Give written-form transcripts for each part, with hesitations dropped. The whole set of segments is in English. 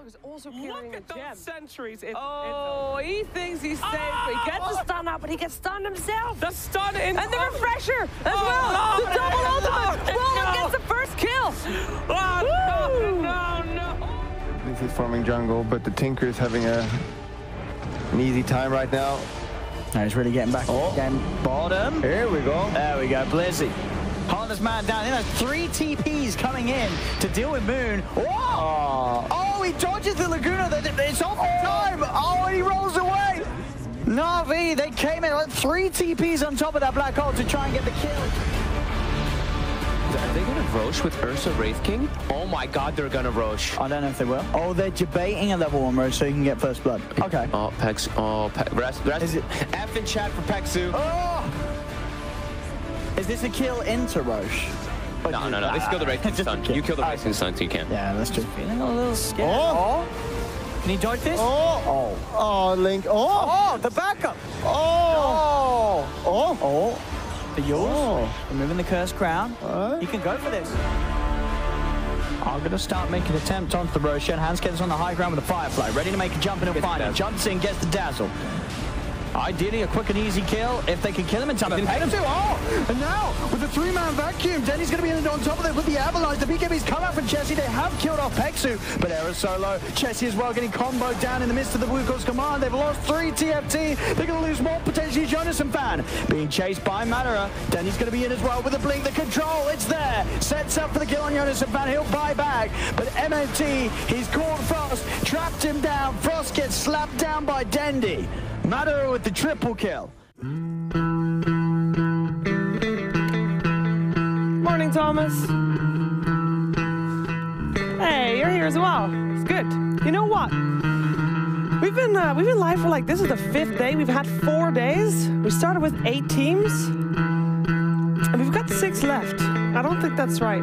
is also carrying Look at those sentries. He thinks he's safe. He gets the stun out, but he gets stunned himself. The stun and the refresher as well. The double ultimate. Roland gets the first kill. No. This is farming jungle, but the Tinker is having an easy time right now. He's really getting back again. Bottom. Here we go. There we go, Blizzy. Hardest man down. He has 3 TPs coming in to deal with Moon. Oh, he dodges the Laguna. It's off time. Oh, and he rolls away. Na'Vi, they came in like 3 TPs on top of that black hole to try and get the kill. Are they going to Roche with Ursa Wraith King? Oh my god, they're going to Roche. I don't know if they will. Oh, they're debating a level 1 Roche so you can get first blood. Okay. Oh, Pex. Oh, rest. Is it F in chat for Pexu? Oh! Is this a kill into Roche? No. This is kill the Wraith King stun. You kill the Wraith King stun so you can. Yeah, that's true. Feeling a little scared. Oh! Can he dodge this? Oh, Link. Oh, the backup. The Yules, removing the Cursed Crown. He can go for this. I'm going to start making an attempt onto the Roche. Hans gets on the high ground with a Firefly, ready to make a jump and he'll find it. Jumps in, gets the Dazzle. Ideally, a quick and easy kill if they can kill him in time. And now, with the 3-man vacuum, Denny's going to be on top of it with the Avalanche. The BKB's come out from Chessie. They have killed off Pexu, but Era solo. Chessie as well getting comboed down in the midst of the Wukong's command. They've lost 3 TFT. They're going to lose more, potentially Jonas and Fan. Being chased by Madara. Denny's going to be in as well with the blink. The control, it's there. Sets up for the kill on Jonas and Fan. He'll buy back, but MNT, he's caught Frost, trapped him down. Frost gets slapped down by Dendi. Madara with the triple kill. Morning, Thomas. Hey, you're here as well. It's good. You know what? We've been live for this is the 5th day. We've had 4 days. We started with 8 teams, and we've got 6 left. I don't think that's right.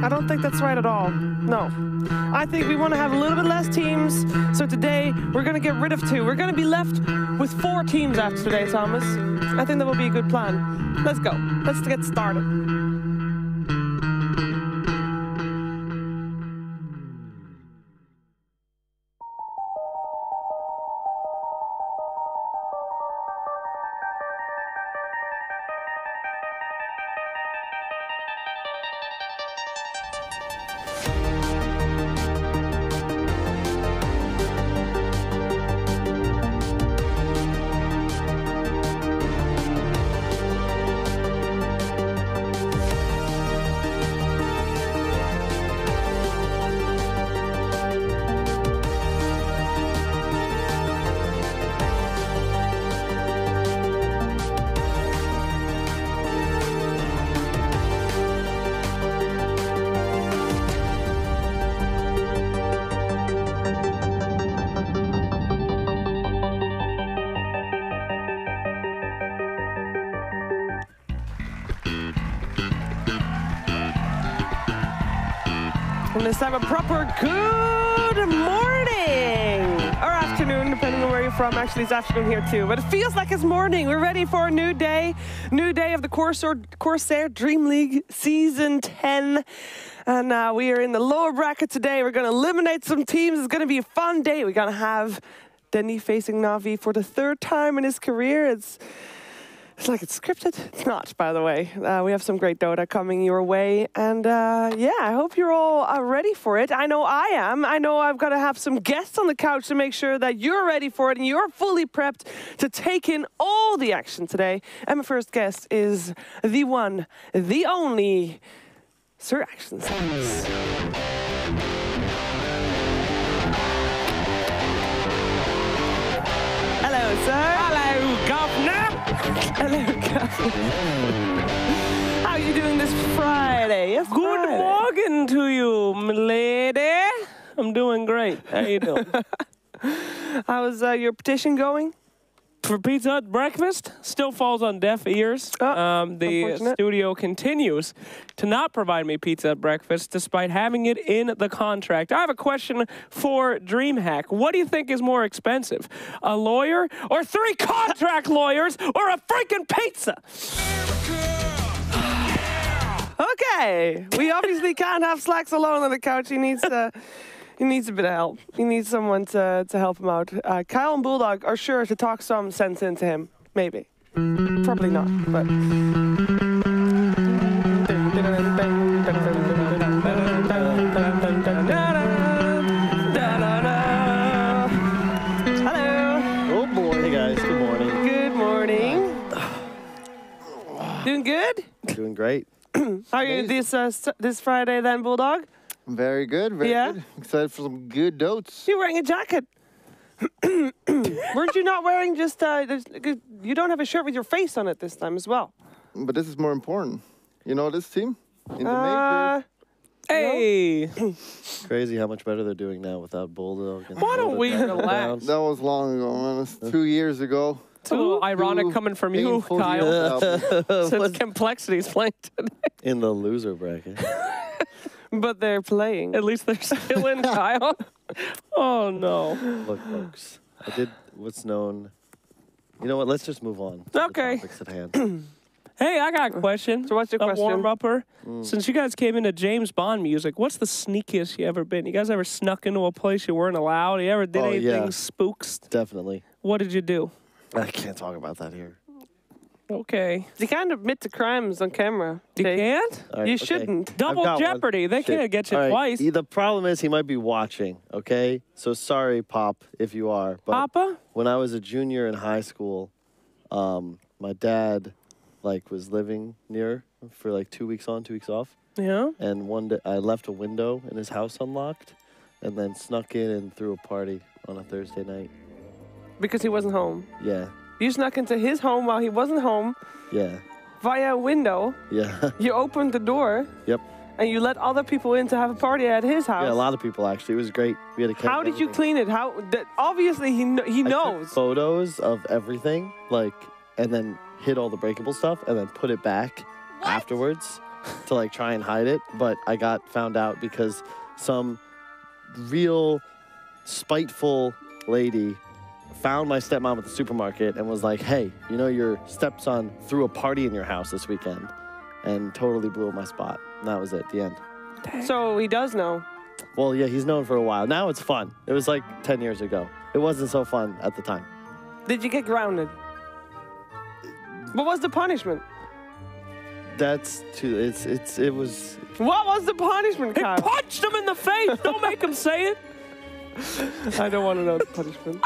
I don't think that's right at all. No. I think we want to have a little bit less teams. So today, we're going to get rid of 2. We're going to be left with 4 teams after today, Thomas. I think that will be a good plan. Let's go. Let's get started. And let's have a proper good morning or afternoon, depending on where you're from. Actually, it's afternoon here too, but it feels like it's morning. We're ready for a new day of the CORSAIR DreamLeague Season 10. And we are in the lower bracket today. We're going to eliminate some teams. It's going to be a fun day. We're going to have Denny facing Na'Vi for the 3rd time in his career. It's like it's scripted. It's not, by the way. We have some great Dota coming your way. And yeah, I hope you're all ready for it. I know I am. I know I've got to have some guests on the couch to make sure that you're ready for it and you're fully prepped to take in all the action today. And my first guest is the one, the only, Sir Action Sounds. Hello, sir. Hello, Governor. Hello, Governor. How are you doing this Friday? Yes, Good Friday. morning to you, milady. I'm doing great. How you doing? How's your petition going? For Pizza Hut breakfast, still falls on deaf ears. The studio continues to not provide me pizza at breakfast, despite having it in the contract. I have a question for DreamHack. What do you think is more expensive, a lawyer or 3 contract lawyers or a freaking pizza? Okay, we obviously can't have Slacks alone on the couch. He needs to He needs a bit of help. He needs someone to help him out. Kyle and Bulldog are sure to talk some sense into him. Maybe. Probably not, but... Hello. Oh boy. Hey guys, good morning. Good morning. Doing good? Doing great. How are you this Friday then, Bulldog? Very good, very good. Excited for some good dotes. You're wearing a jacket. Weren't you not wearing just, you don't have a shirt with your face on it this time as well. But this is more important. You know this team? In the major. Hey! Crazy how much better they're doing now without Bulldog. Why don't we relax? That was long ago, man. It's 2 years ago. It's a little ironic coming from you, painful Kyle. years. Since Complexity's playing today. In the loser bracket. But they're playing. At least they're still in, Kyle. Oh, no. Look, folks, I did what's known. You know what? Let's just move on. To Okay. The topics at hand. Hey, I got a question. So what's your question? Warm-upper. Since you guys came into James Bond music, what's the sneakiest you ever been? You guys ever snuck into a place you weren't allowed? You ever did anything spooks? Definitely. What did you do? I can't talk about that here. Okay. You can't admit to crimes on camera. You can't? All right, You okay. shouldn't. I've Double got one. jeopardy. They Shit. can't get you All right, twice. The problem is he might be watching, okay? So sorry, Pop, if you are. But Papa? when I was a junior in high school, my dad, was living near for, 2 weeks on, 2 weeks off. Yeah? And one day I left a window in his house unlocked and then snuck in and threw a party on a Thursday night. Because he wasn't home. Yeah, You snuck into his home while he wasn't home yeah, via a window. yeah. You opened the door. Yep. And you let other people in to have a party at his house. Yeah, a lot of people actually. It was great. We had a How did you clean it? Obviously he I knows. took photos of everything, and then hid all the breakable stuff and then put it back afterwards to try and hide it. But I got found out because some real spiteful lady found my stepmom at the supermarket and was like, hey, you know your stepson threw a party in your house this weekend, and totally blew up my spot. And that was it, the end. So he does know. Well, yeah, he's known for a while. Now it's fun. It was 10 years ago. It wasn't so fun at the time. Did you get grounded? What was the punishment? That's too, it was... What was the punishment, He Kyle? punched him in the face. Don't make him say it. I don't want to know the punishment.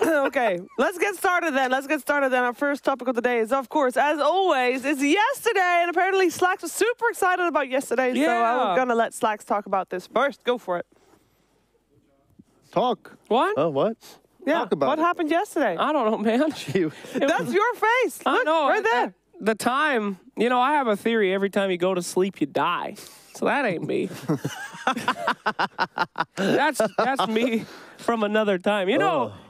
Okay, let's get started then. Our first topic of the day is, of course, as always, is yesterday. And apparently Slacks was super excited about yesterday. So I'm going to let Slacks talk about this first. Go for it. Talk. What? Oh, what? Yeah, Talk about what it. happened yesterday? I don't know, man. That's your face. I Look, know. right there. The time, I have a theory. Every time you go to sleep, you die. So that ain't me. That's me from another time.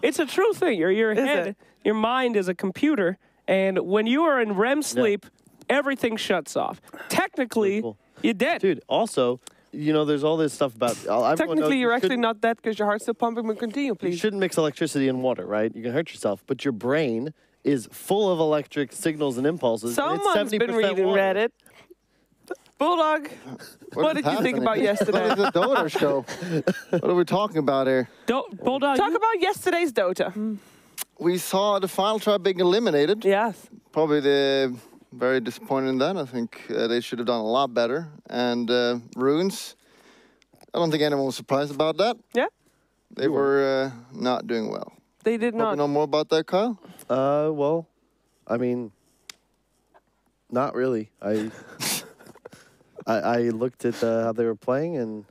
It's a true thing. Your head, your mind is a computer, and when you are in REM sleep, everything shuts off. Technically, you're dead. Dude, also, there's all this stuff about... Technically, you're actually not dead because your heart's still pumping, but continue, You please. shouldn't mix electricity and water, right? You can hurt yourself, but your brain is full of electric signals and impulses. and it's Someone's been 70% reading water. Reddit. Bulldog, what did you think about yesterday? What is a Dota show? What are we talking about here? Bulldog, Talk about yesterday's Dota. We saw the final tribe being eliminated. Yes. Probably very disappointed in that. I think they should have done a lot better. And Runes, I don't think anyone was surprised about that. Yeah. They were not doing well. They did Want to not. know more about that, Kyle? Well, I mean, not really. I looked at how they were playing, and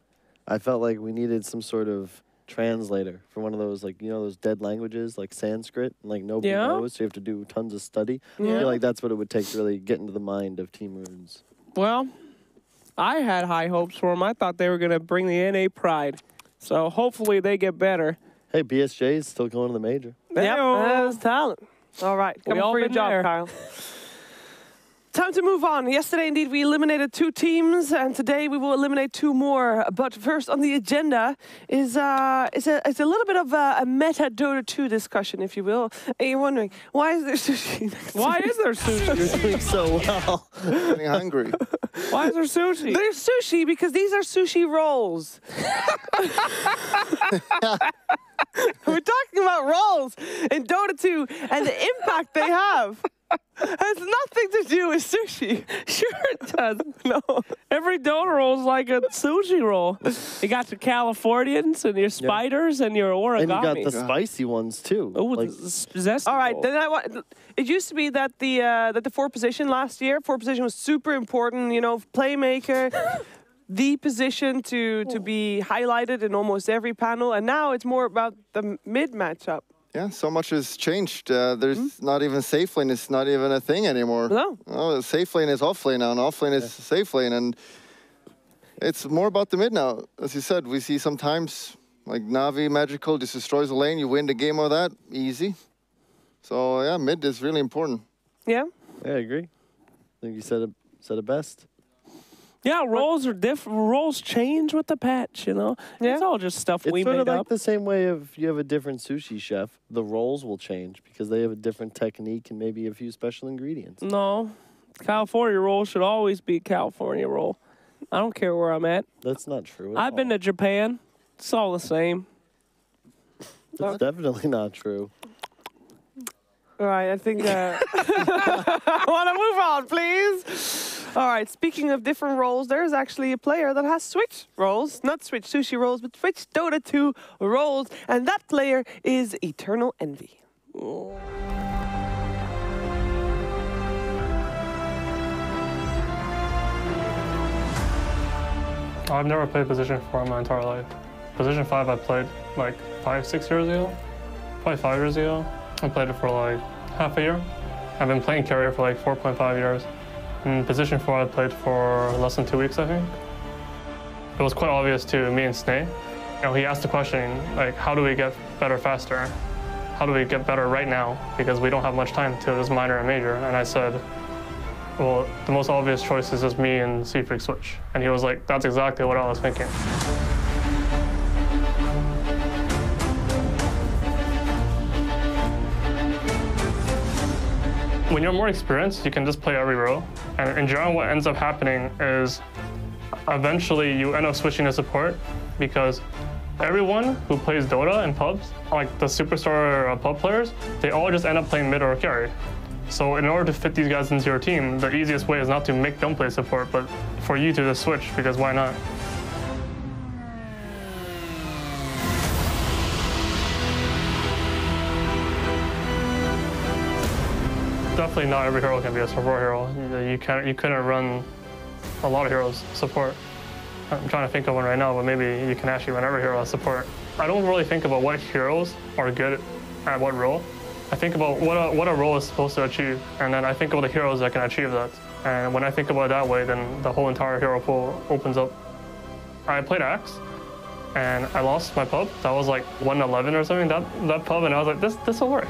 I felt like we needed some sort of translator for one of those, those dead languages, like Sanskrit, and nobody knows, so you have to do tons of study. I feel like that's what it would take to really get into the mind of Team Runes. Well, I had high hopes for them. I thought they were going to bring the NA pride. So hopefully they get better. Hey, BSJ is still going to the major. Yep, that's talent. All right, coming all for your been job, there. Kyle. time to move on. Yesterday, indeed, we eliminated 2 teams, and today we will eliminate 2 more. But first on the agenda is a little bit of a meta Dota 2 discussion, if you will. And you're wondering, why is there sushi next to Why me? is there sushi? You're doing so well. Getting hungry. Why is there sushi? There's sushi because these are sushi rolls. We're talking about rolls in Dota 2 and the impact they have. Has nothing to do with sushi. Sure it does. No. Every Dota roll is like a sushi roll. You got your Californians and your spiders and your origami. And you got the spicy ones too. Oh, like, the zesty All right, roll. then it used to be that the 4 position last year, 4 position was super important, you know, playmaker, the position to be highlighted in almost every panel, and now it's more about the mid matchup. Yeah, so much has changed. There's not even safe lane. It's not even a thing anymore. No. Oh, safe lane is off lane now, and off lane is safe lane, and it's more about the mid now. As you said, we see sometimes like Navi Magical just destroys a lane. You win the game of that easy. So yeah, mid is really important. Yeah. I agree. I think you said it best. Yeah, roles are different. Roles change with the patch, you know? Yeah. It's all just stuff It's we sort made of like up. the same way if you have a different sushi chef, the rolls will change because they have a different technique and maybe a few special ingredients. No, California roll should always be California roll. I don't care where I'm at. That's not true at I've been to Japan. It's all the same. That's definitely not true. All right, I think I want to move on, please. All right, speaking of different roles, there is actually a player that has switched roles. Not switched sushi roles, but switched Dota 2 roles. And that player is Eternal Envy. I've never played position 4 in my entire life. Position 5 I played like 5-6 years ago, probably 5 years ago. I played it for like half a year. I've been playing carrier for like 4.5 years. In position 4 I played for less than 2 weeks, I think. It was quite obvious to me and Snay. You know, he asked the question, like, how do we get better faster? How do we get better right now? Because we don't have much time till this minor and major. And I said, well, the most obvious choice is just me and C-Freak switch. And he was like, that's exactly what I was thinking. When you're more experienced, you can just play every row. And in general, what ends up happening is eventually you end up switching to support because everyone who plays Dota in pubs, like the superstar pub players, they all just end up playing mid or carry. So in order to fit these guys into your team, the easiest way is not to make them play support, but for you to just switch, because why not? Definitely not every hero can be a support hero. You couldn't run a lot of heroes support. I'm trying to think of one right now, but maybe you can actually run every hero as support. I don't really think about what heroes are good at what role. I think about what a role is supposed to achieve, and then I think about the heroes that can achieve that. And when I think about it that way, then the whole entire hero pool opens up. I played Axe, and I lost my pub. That was like 111 or something, that pub, and I was like, this will work.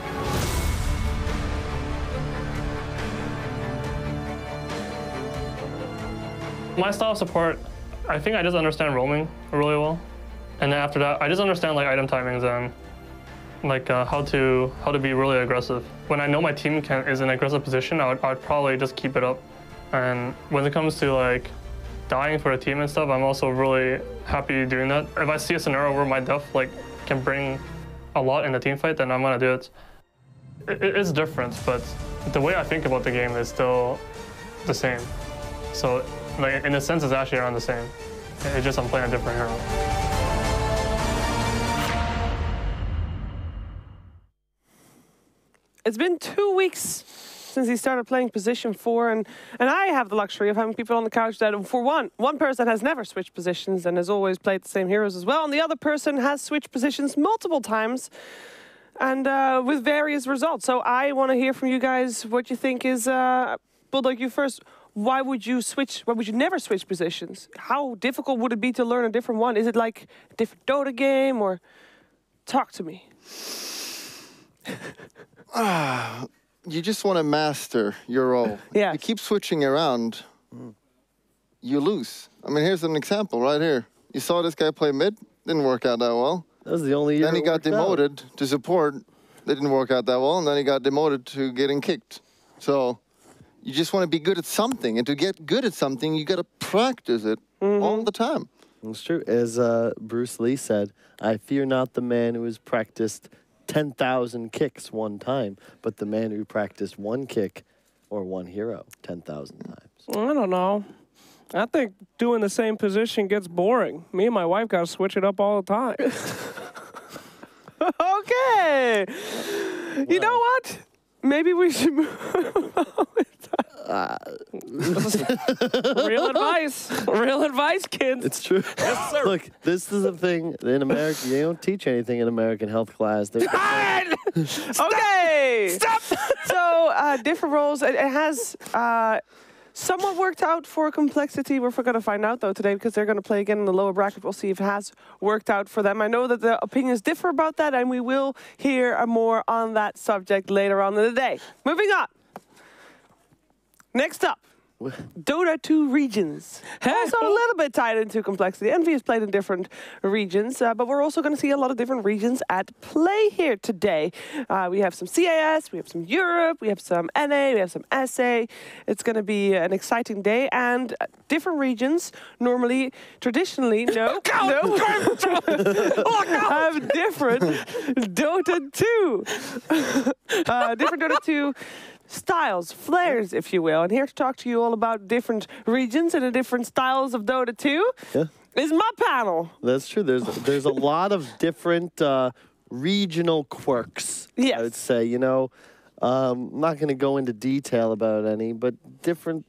My style of support, I think I just understand roaming really well. And then after that, I just understand like item timings and like how to be really aggressive. When I know my team is in an aggressive position, I'd probably just keep it up. And when it comes to like dying for a team and stuff, I'm also really happy doing that. If I see a scenario where my def like can bring a lot in the team fight, then I'm gonna do it. It's different, but the way I think about the game is still the same. So like in a sense, it's actually around the same. It's just I'm playing a different hero. It's been 2 weeks since he started playing position 4, and I have the luxury of having people on the couch that, for one person has never switched positions and has always played the same heroes as well, and the other person has switched positions multiple times and with various results. So I want to hear from you guys what you think is, Bulldog, you first. Why would you never switch positions? How difficult would it be to learn a different one? Is it like a different Dota game, or talk to me? you just want to master your role. Yeah. You keep switching around, you lose. I mean, here's an example right here. You saw this guy play mid, didn't work out that well. That was the only year. Then he got demoted to support, that didn't work out that well, and then he got demoted to getting kicked. So you just want to be good at something, and to get good at something, you got to practice it all the time. It's true. As Bruce Lee said, I fear not the man who has practiced 10,000 kicks one time, but the man who practiced one kick or one hero 10,000 times. I don't know. I think doing the same position gets boring. Me and my wife got to switch it up all the time. Okay. You know what? Maybe we should move Real advice. Real advice, kids. It's true. Yes, sir. Look, this is the thing in America. You don't teach anything in American health class. Okay. Stop. So different roles. It has somewhat worked out for Complexity. We're going to find out, though, today, because they're going to play again in the lower bracket. We'll see if it has worked out for them. I know that the opinions differ about that, and we will hear more on that subject later on in the day. Moving on. Next up. Dota 2 regions. Also a little bit tied into Complexity. Envy is played in different regions, but we're also going to see a lot of different regions at play here today. We have some CIS, we have some Europe, we have some NA, we have some SA. It's going to be an exciting day, and different regions traditionally, have different Dota 2. Different Dota 2 styles, flares, if you will. And here to talk to you all about different regions and the different styles of Dota 2 is my panel. That's true. There's a lot of different regional quirks, yes. I would say. You know, I'm not going to go into detail about any, but different.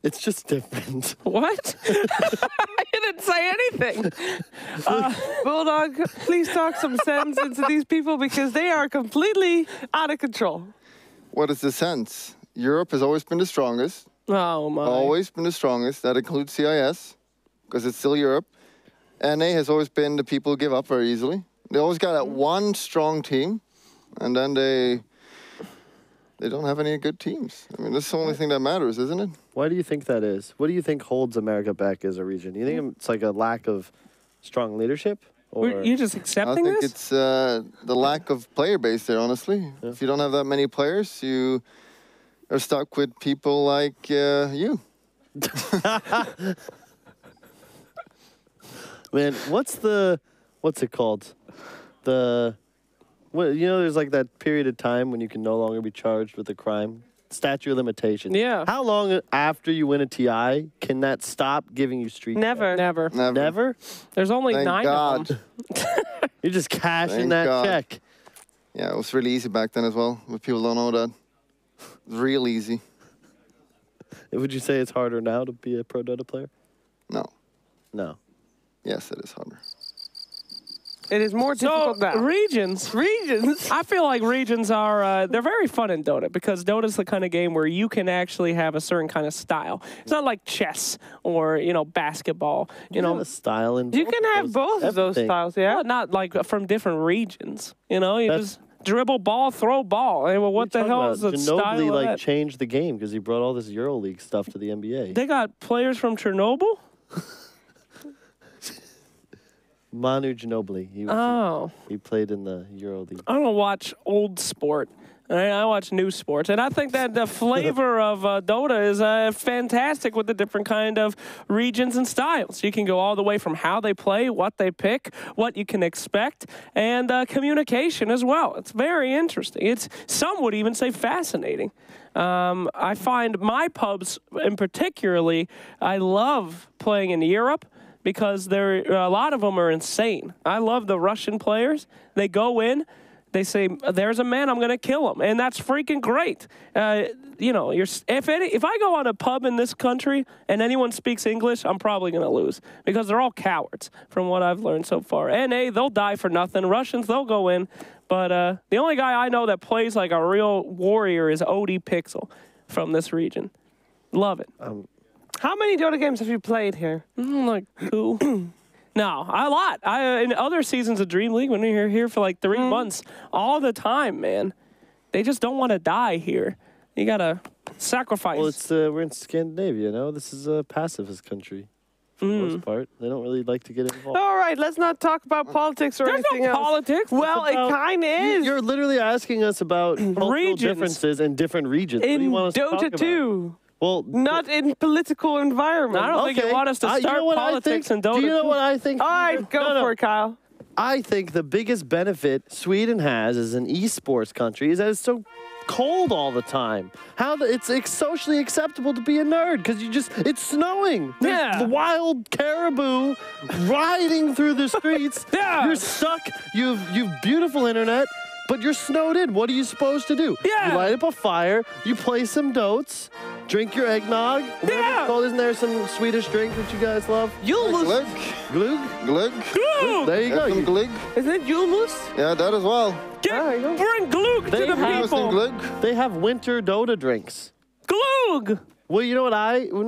It's just different. What? I didn't say anything. Bulldog, please talk some sense into these people because they are completely out of control. What is the sense? Europe has always been the strongest. Oh, my. Always been the strongest. That includes CIS, because it's still Europe. NA has always been the people who give up very easily. They always got that one strong team, and then they don't have any good teams. I mean, that's the only thing that matters, isn't it? Why do you think that is? What do you think holds America back as a region? Do you think it's like a lack of strong leadership? Or You're just accepting this? I think it's the lack of player base there, honestly. Yeah. If you don't have that many players, you are stuck with people like you. Man, what's it called? There's like that period of time when you can no longer be charged with a crime. Statute of limitations. Yeah. How long after you win a TI can that stop giving you street? Never. Never? There's only Thank 9 God. of them. You're just cashing Thank that God. check. Yeah, it was really easy back then as well, but people don't know that. It was real easy. Would you say it's harder now to be a pro Dota player? No. No. Yes, it is harder. It is more difficult now. Regions. I feel like regions are, they're very fun in Dota because Dota's the kind of game where you can actually have a certain kind of style. It's not like chess or, basketball. You know, have a style in you can have both of those styles, yeah? Well, not like from different regions. You just dribble ball, throw ball. I mean, well, what the hell is the style Ginobili, of that? changed the game because he brought all this EuroLeague stuff to the NBA. They got players from Chernobyl? Manu Ginobili. He played in the EuroLeague. I don't watch old sport. I watch new sports. And I think that the flavor of Dota is fantastic with the different kind of regions and styles. You can go all the way from how they play, what they pick, what you can expect, and communication as well. It's very interesting. Some would even say fascinating. I find my pubs in particularly, I love playing in Europe, because a lot of them are insane. I love the Russian players. They go in, they say, "There's a man, I'm going to kill him," and that's freaking great. If I go on a pub in this country and anyone speaks English, I'm probably going to lose because they're all cowards, from what I've learned so far. NA, they'll die for nothing. Russians, they'll go in, but the only guy I know that plays like a real warrior is OD Pixel from this region. Love it. How many Dota games have you played here? Like 2. No, a lot. In other seasons of DreamLeague, when we were here for like 3 months, all the time, man. they just don't want to die here. You gotta sacrifice. Well, it's we're in Scandinavia, you know. This is a pacifist country. For the most part, they don't really like to get involved. All right, let's not talk about politics or There's anything no else. politics. Well, it kind of is. You're literally asking us about cultural Regions. differences in different regions. What do you in want us to talk Dota about? 2, Well, not in political environment. I don't think you want us to You start know what I politics think? in Dota. Do you know what I think? All right, go No. for it, Kyle. I think the biggest benefit Sweden has as an esports country is that it's so cold all the time. It's socially acceptable to be a nerd because it's snowing. There's Yeah. wild caribou riding through the streets. Yeah. You're stuck. You've beautiful internet, but you're snowed in. What are you supposed to do? Yeah. You light up a fire. You play some dotes. Drink your eggnog. Whatever Yeah. it's called. Isn't there some Swedish drink that you guys love? Glug. Glug? Glug. There you go. Some glug. Isn't it Julmus? Yeah, that as well. There you go. Bring glug to They the have- people. Glug. They have winter Dota drinks. Glug. Well, you know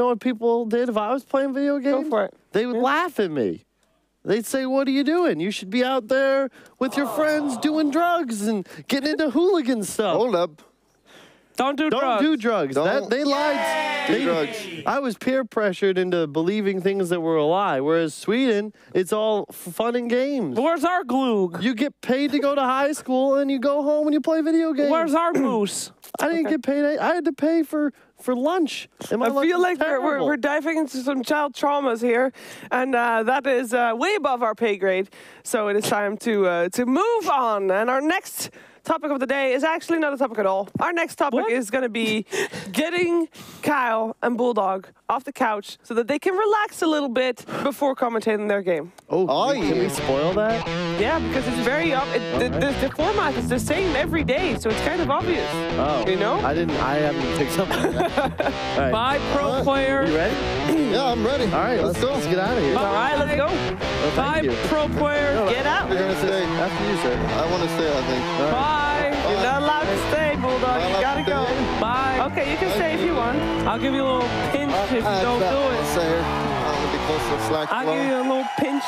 what people did if I was playing video games? Go for it. They would laugh at me. They'd say, "What are you doing? You should be out there with your friends doing drugs and getting into hooligan stuff." Hold up. Don't do Don't drugs. do drugs. Don't They lied. do drugs. I was peer pressured into believing things that were a lie. Whereas Sweden, it's all fun and games. Where's our glug? You get paid to go to high school and you go home and you play video games. Where's our moose? I didn't get paid. I had to pay for lunch. And my I lunch feel was like terrible. we're diving into some child traumas here, and that is way above our pay grade. So it is time to move on. And our next topic of the day is actually not a topic at all. Our next topic is going to be getting Kyle and Bulldog off the couch so that they can relax a little bit before commentating their game. Oh, Oh, can we yeah. spoil that? Yeah, because it's very the format is the same every day, so it's kind of obvious. Oh, You know? I haven't picked up on that. All right, Bye, pro player. you ready? Yeah, I'm ready. All right, let's go. Let's get out of here. All right, let's go. Well, Bye, thank you. pro player. Get out. You're gonna stay. After you, sir. I want to stay, I think. Bye. You're not allowed to stay, Bulldog. You gotta go. Bye. Okay, you can stay if you want. I'll give you a little pinch if you don't do it. Stay here. I want to be close to the slack I'll flow. give you a little pinch.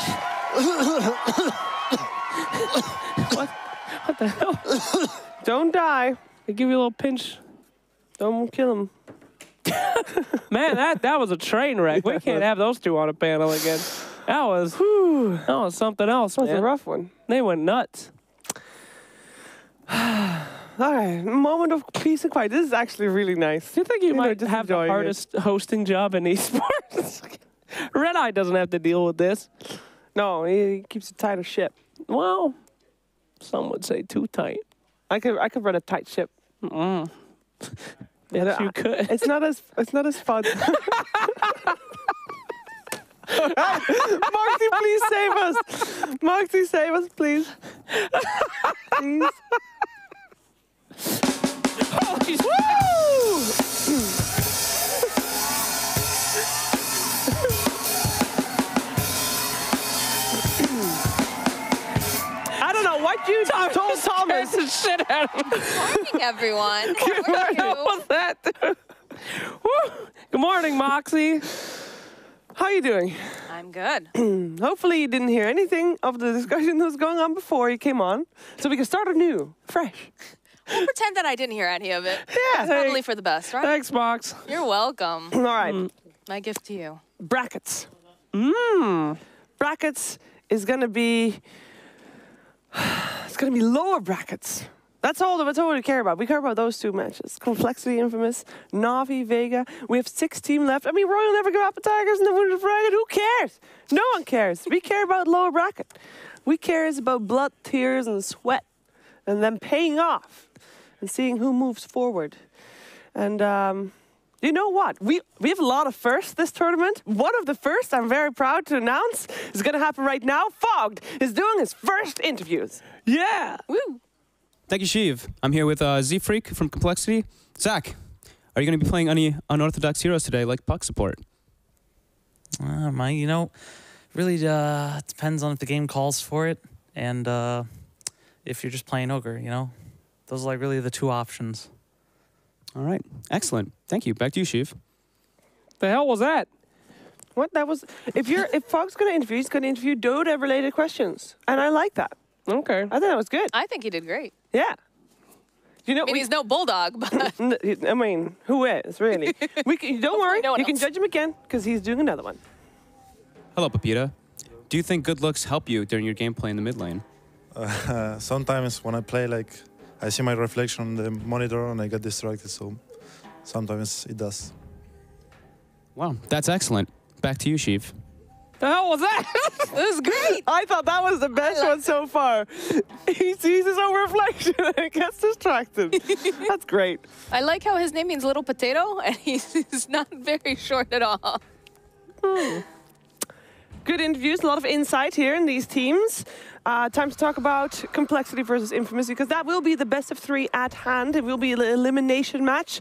What the hell? Don't die. I'll give you a little pinch. Don't kill him. Man, that was a train wreck. We can't have those two on a panel again. That was something else, That was a man. rough one. They went nuts. All right, moment of peace and quiet. This is actually really nice. Do you think you might just have the enjoying it. hardest hosting job in esports? Red Eye doesn't have to deal with this. No, he keeps it tight as ship. Well, some would say too tight. I could run a tight ship. Yes, Yeah, you could. It's not as fun. Moxie, please save us. Moxie, save us, please. Please. Holy I don't know what you told Thomas. the shit out of me. Morning, everyone. How are What you? was that? Woo. Good morning, Moxie. How you doing? I'm good. Hopefully you didn't hear anything of the discussion that was going on before you came on, so we can start anew, fresh. We'll pretend that I didn't hear any of it. Yeah. It's probably for the best, right? Thanks, Mox. You're welcome. All right. My gift to you. Brackets. Brackets is gonna be. It's gonna be lower brackets. That's all we care about. We care about those two matches. Complexity, Infamous, Navi, Vega. We have 6 teams left. I mean, Royal never give up the Tigers in the winners bracket. Who cares? No one cares. We care about lower bracket. We care about blood, tears, and sweat, and then paying off, and seeing who moves forward. And you know what? We have a lot of firsts this tournament. One of the first I'm very proud to announce is going to happen right now. Fogged is doing his first interviews. Yeah. Woo. Thank you, Sheev. I'm here with Z-Freak from Complexity. Zach, are you going to be playing any unorthodox heroes today, like puck support? Really depends on if the game calls for it and if you're just playing Ogre, Those are like really the two options. All right, excellent. Thank you. Back to you, Sheev. The hell was that? What? That was... If Fogg's going to interview, he's going to interview Dota-related questions. And I like that. Okay. I think that was good. I think you did great. Yeah. You know, I mean, he's no bulldog, but I mean, who is really? Don't worry, no one you can else. judge him again because he's doing another one. Hello, Pepita. Do you think good looks help you during your gameplay in the mid lane? Sometimes when I play, like, I see my reflection on the monitor and I get distracted, so sometimes it does. Wow, that's excellent. Back to you, Sheev. The hell was that? It was great. I thought that was the best one so far. He sees his own reflection and gets distracted. That's great. I like how his name means little potato, and he's not very short at all. Good interviews, a lot of insight here in these teams. Time to talk about Complexity versus Infamous, because that will be the best of 3 at hand. It will be an elimination match.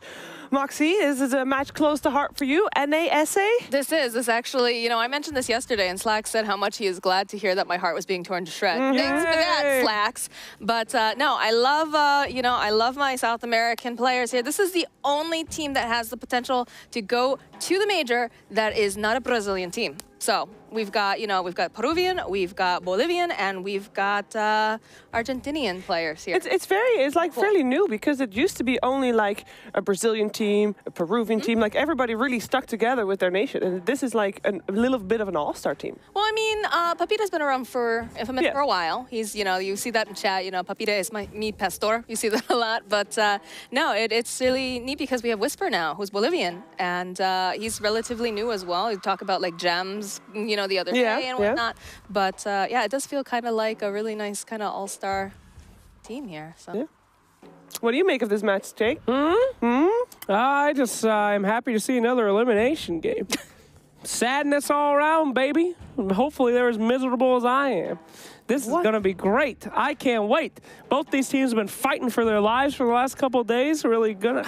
Moxie, is this a match close to heart for you? NASA? This actually, you know, I mentioned this yesterday, and Slacks said how much he is glad to hear that my heart was being torn to shreds. Thanks for that, Slacks. But no, I love, you know, I love my South American players here. This is the only team that has the potential to go to the major that is not a Brazilian team. So we've got, you know, we've got Peruvian, we've got Bolivian, and we've got Argentinian players here. It's like fairly new, because it used to be only like a Brazilian team, a Peruvian team, like everybody really stuck together with their nation. And this is like a little bit of an all-star team. Well, I mean, Papita's been around for Infamous for a while. He's, you know, you see that in chat, you know, Papita is mi pastor. You see that a lot. But no, it's really neat because we have Whisper now, who's Bolivian. And he's relatively new as well. We talk about like gems, you know, the other day and whatnot. But yeah, it does feel kind of like a really nice kind of all-star team here. So. Yeah. What do you make of this match, Jake? I just I'm happy to see another elimination game. Sadness all around, baby. Hopefully they're as miserable as I am. This is going to be great. I can't wait. Both these teams have been fighting for their lives for the last couple of days. Really gonna,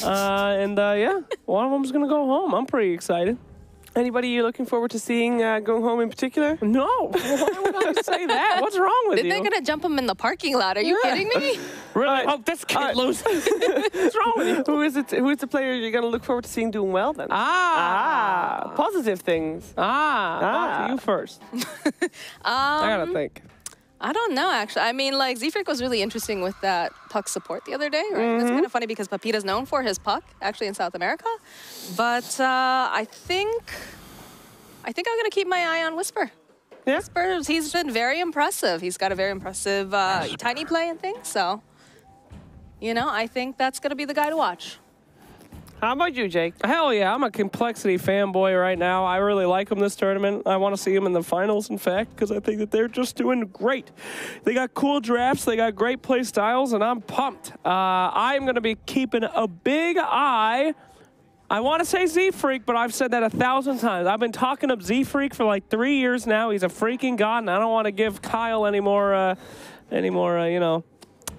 yeah, one of them's gonna go home. I'm pretty excited. Anybody you're looking forward to seeing going home in particular? No. Why would I say that? What's wrong with you? They're going to jump him in the parking lot. Are you kidding me? Really? Oh, this kid loses. What's wrong with you? Who is it? Who is the player you're going to look forward to seeing doing well then? Positive things. You first. I got to think. I don't know, actually. I mean, like, Z-Freak was really interesting with that puck support the other day, right? That's kind of funny because Papita's known for his puck, actually, in South America. But I think I'm going to keep my eye on Whisper. Yeah? Whisper, he's been very impressive. He's got a very impressive tiny play and things. So, you know, I think that's going to be the guy to watch. How about you, Jake? Hell yeah, I'm a Complexity fanboy right now. I really like them this tournament. I want to see them in the finals, in fact, because I think that they're just doing great. They got cool drafts, they got great play styles, and I'm pumped. I'm going to be keeping a big eye. I want to say Z-Freak, but I've said that 1,000 times. I've been talking up Z-Freak for like 3 years now. He's a freaking god, and I don't want to give Kyle any more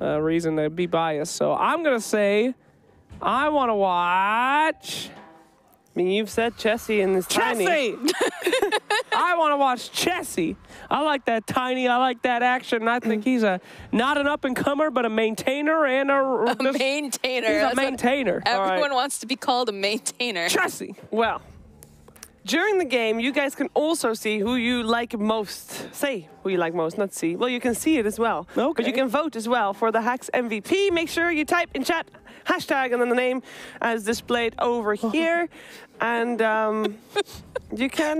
reason to be biased. So I'm going to say I want to watch. I mean, you've said Chessie and this Chessie! tiny. I want to watch Chessie. I like that tiny. I like that action. I think he's not an up-and-comer, but a maintainer and a maintainer. He's a maintainer. Everyone wants to be called a maintainer. Chessie. Well, during the game, you guys can also see who you like most. Say who you like most, not see. Well, you can see it as well. Okay. But you can vote as well for the Hacks MVP. Make sure you type in chat hashtag and then the name as displayed over here. And you can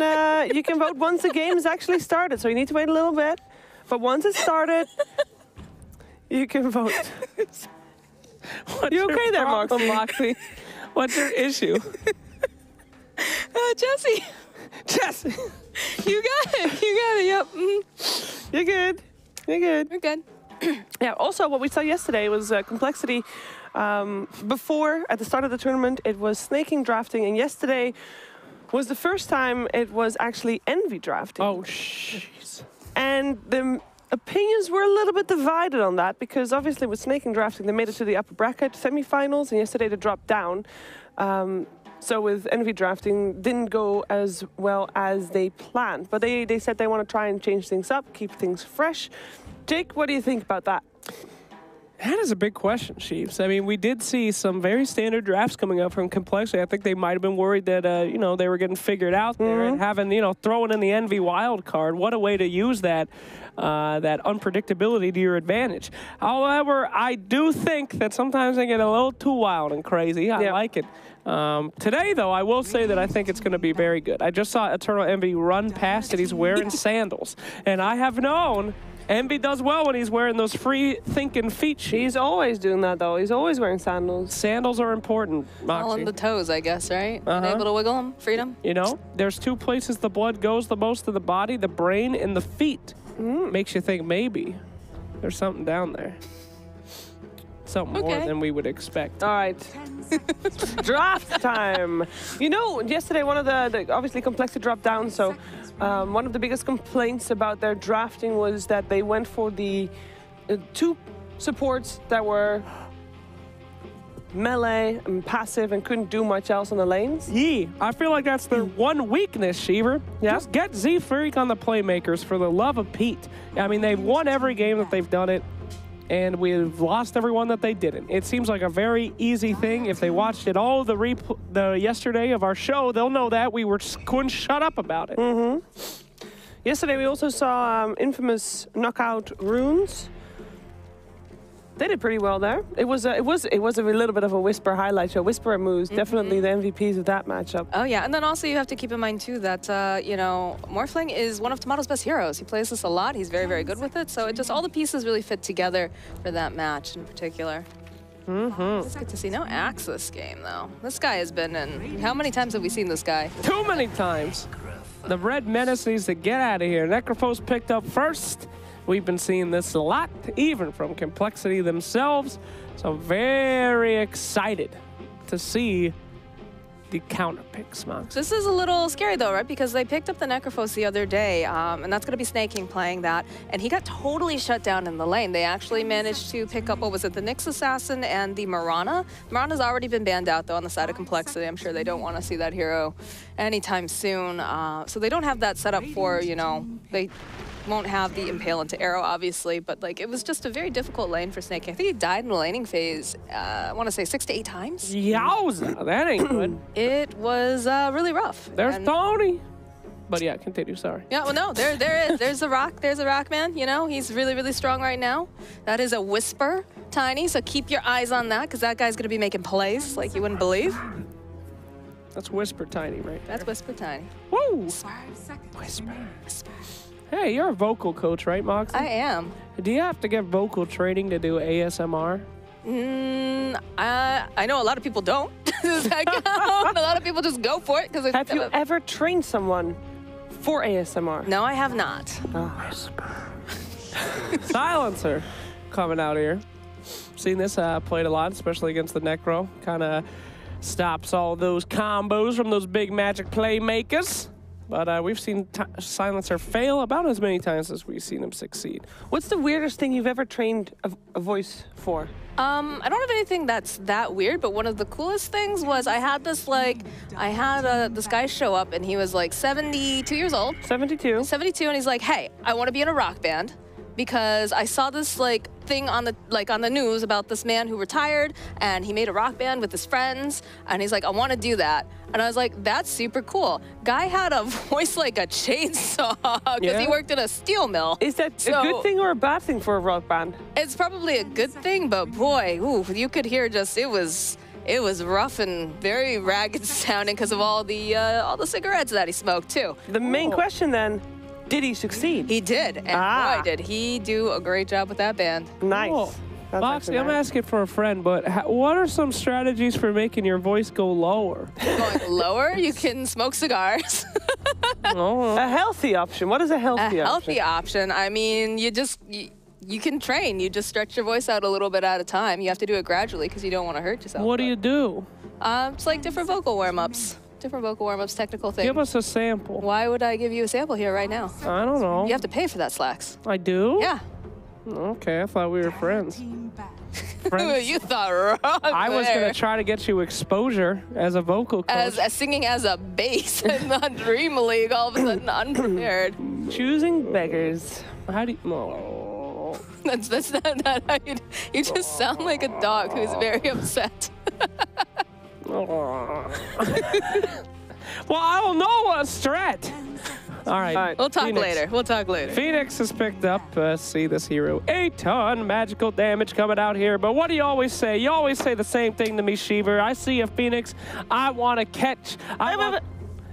vote once the game is actually started. So you need to wait a little bit. But once it's started, you can vote. You okay there, Moxie? What's your issue? Jesse. Jesse. You got it. You got it. Yep. You're good. You're good. You're good. Yeah, also what we saw yesterday was Complexity. Before, at the start of the tournament, it was snaking drafting, and yesterday was the first time it was actually envy drafting. Oh, jeez. And the opinions were a little bit divided on that, because obviously with snaking drafting, they made it to the upper bracket semifinals, and yesterday they dropped down. So with envy drafting, didn't go as well as they planned. But they said they want to try and change things up, keep things fresh. Jake, what do you think about that? That is a big question, Chiefs. I mean, we did see some very standard drafts coming up from Complexity. I think they might have been worried that, you know, they were getting figured out there and having, you know, throwing in the Envy wild card. What a way to use that unpredictability to your advantage. However, I do think that sometimes they get a little too wild and crazy. I like it. Today, though, I will say that I think it's going to be very good. I just saw Eternal Envy run past and he's wearing sandals. And I have known Envy does well when he's wearing those free-thinking feet shoes. He's always doing that, though. He's always wearing sandals. Sandals are important, Moxie. All on the toes, I guess, right? Able to wiggle them, freedom. You know, there's two places the blood goes the most of the body, the brain and the feet. Makes you think maybe there's something down there. Something more than we would expect. All right. Draft time. You know, yesterday one of the obviously Complexity dropped down, so one of the biggest complaints about their drafting was that they went for the two supports that were melee and passive and couldn't do much else on the lanes. I feel like that's their one weakness, Sheever. Just get Z-Freak on the playmakers for the love of Pete. I mean, they've won every game that they've done it, and we've lost every one that they didn't. It seems like a very easy thing. If they watched it all the yesterday of our show, they'll know that we couldn't shut up about it. Yesterday we also saw Infamous knockout runes. They did pretty well there. It was a little bit of a Whisper highlight show. Whisper and Moose, definitely the MVPs of that matchup. Oh yeah, and then also you have to keep in mind too that you know, Morphling is one of Tomato's best heroes. He plays this a lot. He's very, very good with it. So it just all the pieces really fit together for that match in particular. It's good to see. No axe this game though. This guy has been in. How many times have we seen this guy? Too many times. The Red Menace needs to get out of here. Necrophos picked up first. We've been seeing this a lot, even from Complexity themselves. So very excited to see the counter picks, Mox. This is a little scary though, right? Because they picked up the Necrophos the other day, and that's going to be Snaking playing that. And he got totally shut down in the lane. They actually managed to pick up, what was it, the Nyx Assassin and the Mirana. Mirana's already been banned out though on the side of Complexity. I'm sure they don't want to see that hero anytime soon. So they don't have that set up for, you know, they won't have the Impale into Arrow, obviously, but like it was just a very difficult lane for Snake. I think he died in the laning phase, I want to say 6 to 8 times. Yowza, that ain't good. It was really rough. There's Tony. But yeah, continue, sorry. Yeah, well, no, there's a rock. There's a rock, man. You know, he's really, really strong right now. That is a Whisper, Tiny, so keep your eyes on that, because that guy's going to be making plays like you wouldn't believe. That's Whisper Tiny right there. That's Whisper Tiny. Woo! 5 seconds. Whisper. Hey, you're a vocal coach, right, Moxie? I am. Do you have to get vocal training to do ASMR? I know a lot of people don't. Does that count? A lot of people just go for it. Have you ever trained someone for ASMR? No, I have not. Silencer coming out here. Seen this played a lot, especially against the Necro. Kind of stops all those combos from those big magic playmakers. But we've seen Silencer fail about as many times as we've seen him succeed. What's the weirdest thing you've ever trained a voice for? I don't have anything that's that weird, but one of the coolest things was I had this this guy show up and he was like 72 years old. 72. 72, and he's like, hey, I want to be in a rock band because I saw this like thing on the news about this man who retired and he made a rock band with his friends, and he's like, I want to do that. And I was like, that's super cool. Guy had a voice like a chainsaw because he worked in a steel mill. Is that a good thing or a bad thing for a rock band? It's probably a good thing, but boy, ooh, you could hear just it was rough and very ragged sounding because of all the cigarettes that he smoked too. The main question then, did he succeed? He did, and boy, did he do a great job with that band. Nice. Cool. Moxie, I'm asking for a friend, but what are some strategies for making your voice go lower? Going lower? You can smoke cigars. A healthy option. What is a healthy option? A healthy option. I mean, you can train. You just stretch your voice out a little bit at a time. You have to do it gradually because you don't want to hurt yourself. What do you do? It's like different vocal warm-ups. Different vocal warm-ups, technical things. Give us a sample. Why would I give you a sample here right now? I don't know. You have to pay for that, Slacks. I do? Yeah. Okay, I thought we were friends. You thought wrong. I was going to try to get you exposure as a vocal coach. As singing as a bass in the DreamLeague, all of a sudden unprepared. Choosing beggars. How do you... Oh. That's not how you just sound like a dog who's very upset. Well, I don't know what strat. All right. We'll talk later. We'll talk later. Phoenix has picked up, see this hero, 8-ton magical damage coming out here. But what do you always say? You always say the same thing to me, Shiver. I see a Phoenix. I want to catch.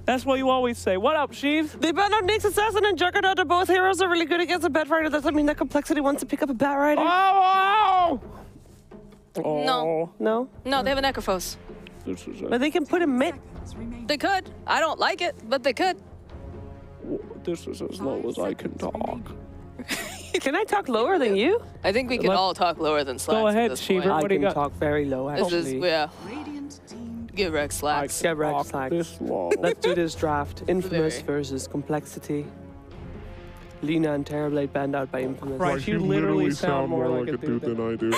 That's what you always say. What up, Sheev? The Bat Nyx Assassin and Juggernaut are both heroes are really good against a Bat Rider. Does that mean that Complexity wants to pick up a Bat Rider? Oh! No. No? No, they have a Necrophos. But they can put him mid. They could. I don't like it, but they could. This is as low as I can talk. Can I talk lower than you? I think we can all talk lower than Slacks. Go ahead, Shiver. I What do you can got? talk very low, actually. Yeah. Get wrecked, Slacks. Get wrecked, Slacks. This low. Let's do this draft. Infamous versus Complexity. Lina and Terrorblade banned out by Infamous. Right, you literally sound more like a dude than I do.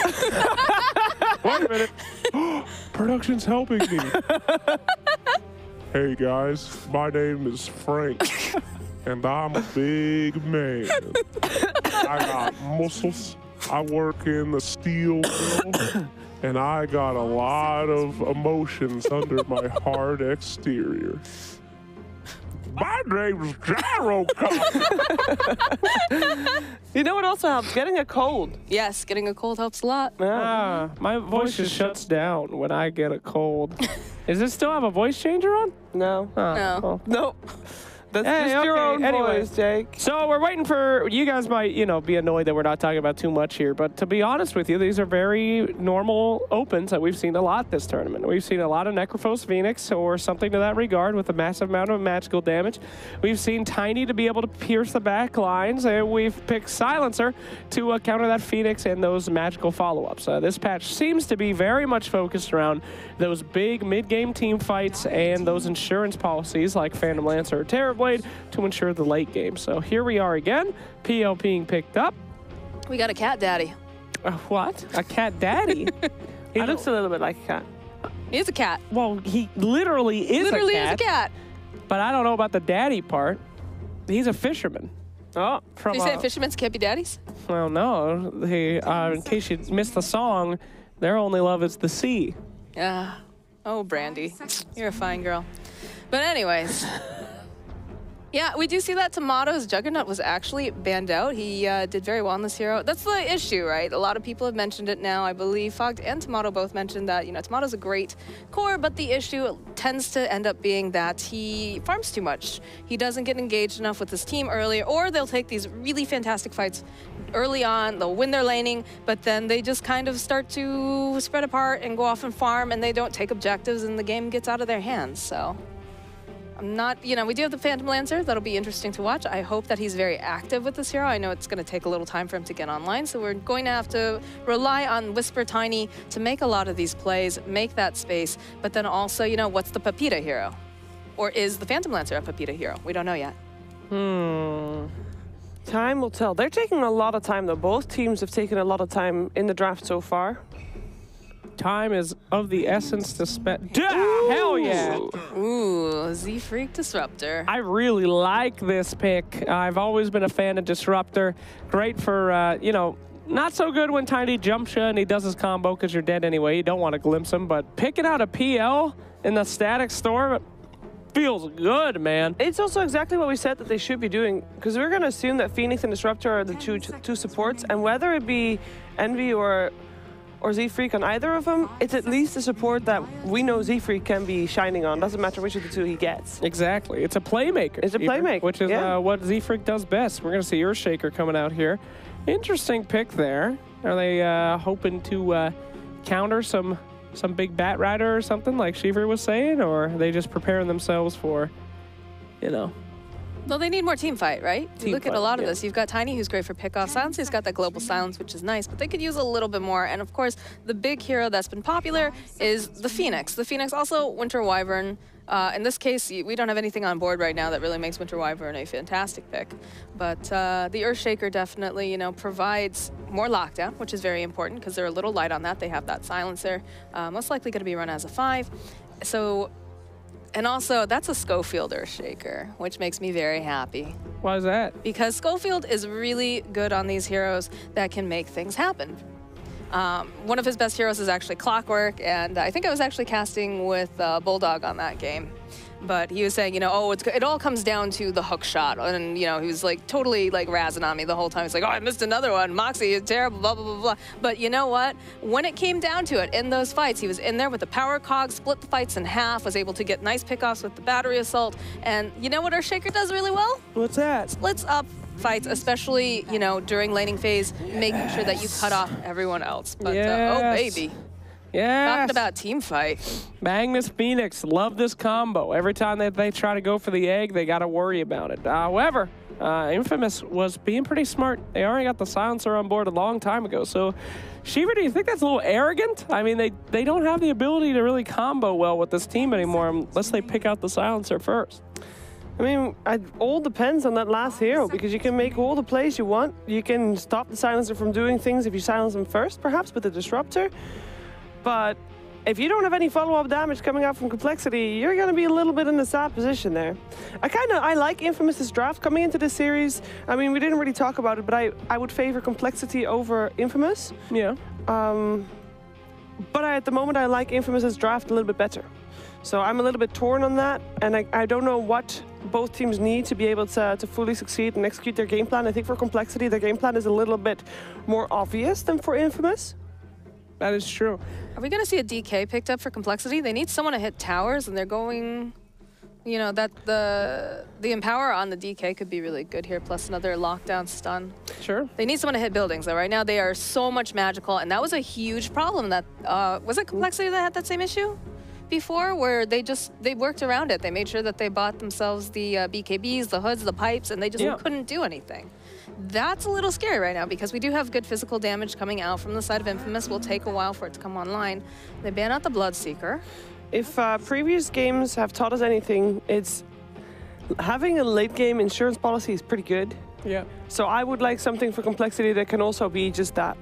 Wait a minute. Production's helping me. Hey guys, my name is Frank, and I'm a big man. I got muscles, I work in the steel mill, and I got a lot of emotions under my hard exterior. My name's Gyro You know what also helps? Getting a cold. Yes, getting a cold helps a lot. My voice just shuts down when I get a cold. Does it still have a voice changer on? No. No. Well. Nope. That's just your own voice, Jake. So we're waiting for, you guys might, be annoyed that we're not talking about too much here, but to be honest with you, these are very normal opens that we've seen a lot this tournament. We've seen a lot of Necrophos Phoenix or something to that regard with a massive amount of magical damage. We've seen Tiny to be able to pierce the back lines, and we've picked Silencer to counter that Phoenix and those magical follow-ups. This patch seems to be very much focused around those big mid-game team fights and those insurance policies like Phantom Lancer or Terrorblade to ensure the late game. So here we are again, PL being picked up. We got a cat daddy. What? A cat daddy? He looks a little bit like a cat. He is a cat. Well, he literally is a cat. But I don't know about the daddy part. He's a fisherman. Oh, from you saying fishermen can't be daddies? Well, no. He, in case you missed the song, their only love is the sea. Yeah. Oh, Brandy, you're a fine girl. But anyways. Yeah, we do see that Tomato's Juggernaut was actually banned out. He did very well on this hero. That's the issue, right? A lot of people have mentioned it now. I believe Fogged and Tomato both mentioned that, Tomato's a great core, but the issue tends to end up being that he farms too much. He doesn't get engaged enough with his team early, or they'll take these really fantastic fights early on, they'll win their laning, but then they just kind of start to spread apart and go off and farm, and they don't take objectives, and the game gets out of their hands, so... I'm not, we do have the Phantom Lancer. That'll be interesting to watch. I hope that he's very active with this hero. I know it's going to take a little time for him to get online, so we're going to have to rely on Whisper Tiny to make a lot of these plays, make that space, but then also, what's the Pepita hero? Or is the Phantom Lancer a Pepita hero? We don't know yet. Time will tell. They're taking a lot of time, though. Both teams have taken a lot of time in the draft so far. Time is of the essence to spend. Hell yeah! Ooh, Z-Freak Disruptor. I really like this pick. I've always been a fan of Disruptor. Great for, not so good when Tiny jumps you and he does his combo because you're dead anyway. You don't want to glimpse him, but picking out a PL in the static storm feels good, man. It's also exactly what we said that they should be doing, because we're going to assume that Phoenix and Disruptor are the two supports, and whether it be Envy or Z-Freak on either of them, it's at least a support that we know Z-Freak can be shining on. Doesn't matter which of the two he gets. Exactly. It's a playmaker. It's a playmaker. Which is what Z-Freak does best. We're going to see Earthshaker coming out here. Interesting pick there. Are they hoping to counter some big Bat Rider or something like Shiver was saying? Or are they just preparing themselves for, Well, they need more team fight, right? You look at a lot of this. You've got Tiny, who's great for pickoff. Silence's got that global silence, which is nice, but they could use a little bit more. And of course, the big hero that's been popular is the Phoenix. The Phoenix, also Winter Wyvern. In this case, we don't have anything on board right now that really makes Winter Wyvern a fantastic pick. But the Earthshaker definitely, provides more lockdown, which is very important because they're a little light on that. They have that silencer. Most likely going to be run as a 5. So And also, that's a Schofield Earthshaker, which makes me very happy. Why is that? Because Schofield is really good on these heroes that can make things happen. One of his best heroes is actually Clockwork, and I think I was actually casting with Bulldog on that game. But he was saying, you know, oh, it all comes down to the hook shot. And, you know, he was like totally like razzing on me the whole time. He's like, oh, I missed another one. Moxie is terrible, blah, blah, blah, blah. But you know what? When it came down to it, in those fights, he was in there with the power cog, split the fights in half, was able to get nice pickoffs with the battery assault. And you know what Earthshaker does really well? What's that? Splits up fights, especially, you know, during laning phase, making sure that you cut off everyone else. But, oh, baby. Yeah. Talking about team fight. Magnus Phoenix, love this combo. Every time that they try to go for the egg, they got to worry about it. However, Infamous was being pretty smart. They already got the silencer on board a long time ago. So, Shiva, do you think that's a little arrogant? I mean, they don't have the ability to really combo well with this team anymore unless they pick out the silencer first. I mean, it all depends on that last hero, because you can make all the plays you want. You can stop the silencer from doing things if you silence them first, perhaps, with the disruptor. But if you don't have any follow-up damage coming out from Complexity, you're going to be a little bit in a sad position there. I like Infamous's draft coming into this series. I mean, we didn't really talk about it, but I would favor Complexity over Infamous. Yeah. But at the moment, I like Infamous's draft a little bit better. So I'm a little bit torn on that, and I don't know what both teams need to be able to fully succeed and execute their game plan. I think for Complexity, their game plan is a little bit more obvious than for Infamous. That is true. Are we going to see a DK picked up for Complexity? They need someone to hit towers, and they're going, you know, that the Empower on the DK could be really good here, plus another lockdown stun. Sure. They need someone to hit buildings, though. Right now, they are so much magical, and that was a huge problem. That was it Complexity that had that same issue before, where they worked around it. They made sure that they bought themselves the BKBs, the hoods, the pipes, and they just couldn't do anything. That's a little scary right now, because we do have good physical damage coming out from the side of Infamous. Will take a while for it to come online. They ban out the Bloodseeker. If previous games have taught us anything, it's having a late game insurance policy is pretty good. Yeah. So I would like something for Complexity that can also be just that.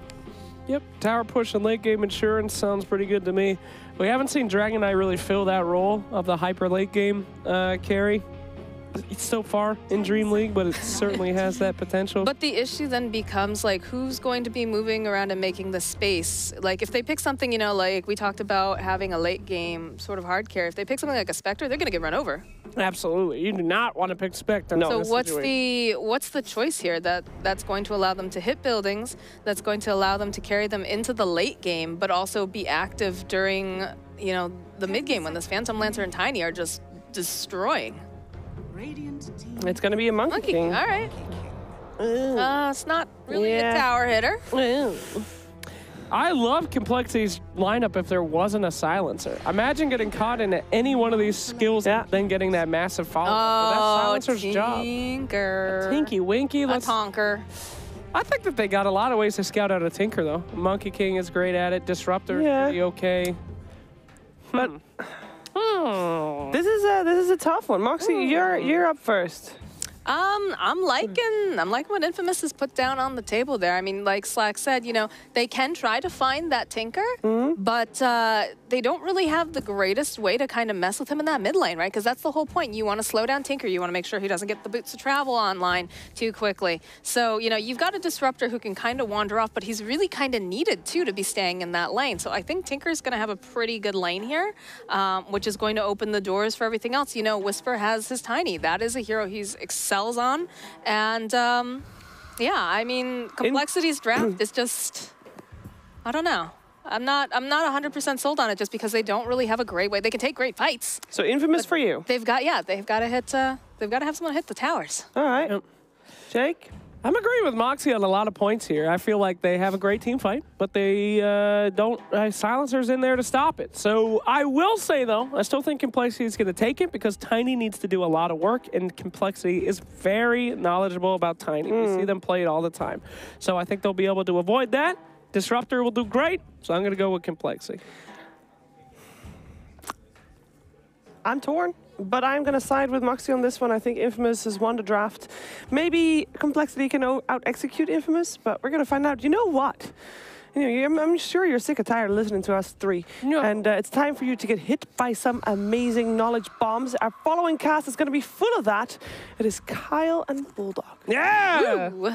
Yep, tower push and late game insurance sounds pretty good to me. We haven't seen Dragon Knight really fill that role of the hyper late game carry. It's so far in DreamLeague, but it certainly has that potential. But the issue then becomes, like, who's going to be moving around and making the space? Like, if they pick something, you know, like we talked about having a late game sort of hard carry, if they pick something like a Spectre, they're going to get run over. Absolutely. You do not want to pick Spectre. No. So what's the choice here that's going to allow them to hit buildings, that's going to allow them to carry them into the late game, but also be active during, you know, the mid game when this Phantom Lancer and Tiny are just destroying? It's going to be a Monkey King. All right. It's not really a tower hitter. I love Complexity's lineup if there wasn't a silencer. Imagine getting caught in any one of these skills and then getting that massive follow-up. Oh, that's Silencer's job. Tinker. A Tinky Winky. A Tonker. I think that they got a lot of ways to scout out a Tinker, though. Monkey King is great at it. Disruptor is pretty okay. But this is a tough one. Moxie, you're up first. I'm liking what Infamous has put down on the table there. I mean, like Slack said, you know, they can try to find that Tinker, but they don't really have the greatest way to kind of mess with him in that mid lane, right? Because that's the whole point. You want to slow down Tinker. You want to make sure he doesn't get the boots to travel online too quickly. So, you know, you've got a Disruptor who can kind of wander off, but he's really kind of needed, too, to be staying in that lane. So I think Tinker's going to have a pretty good lane here, which is going to open the doors for everything else. You know, Whisper has his Tiny. That is a hero he's excels on. And, yeah, I mean, Complexity's draft is just, I don't know. I'm not 100% sold on it just because they don't really have a great way. They can take great fights. So Infamous for you. They've got to hit, they've got to have someone hit the towers. All right. Yep. Jake? I'm agreeing with Moxie on a lot of points here. I feel like they have a great team fight, but they don't have silencers in there to stop it. So I will say, though, I still think Complexity is going to take it because Tiny needs to do a lot of work, and Complexity is very knowledgeable about Tiny. We see them play it all the time. So I think they'll be able to avoid that. Disruptor will do great, so I'm going to go with Complexity. I'm torn, but I'm going to side with Moxie on this one. I think Infamous has won the draft. Maybe Complexity can out-execute Infamous, but we're going to find out. You know what? You know, I'm sure you're sick and tired of listening to us three. No. And it's time for you to get hit by some amazing knowledge bombs. Our following cast is going to be full of that. It is Kyle and Bulldog. Yeah! Woo.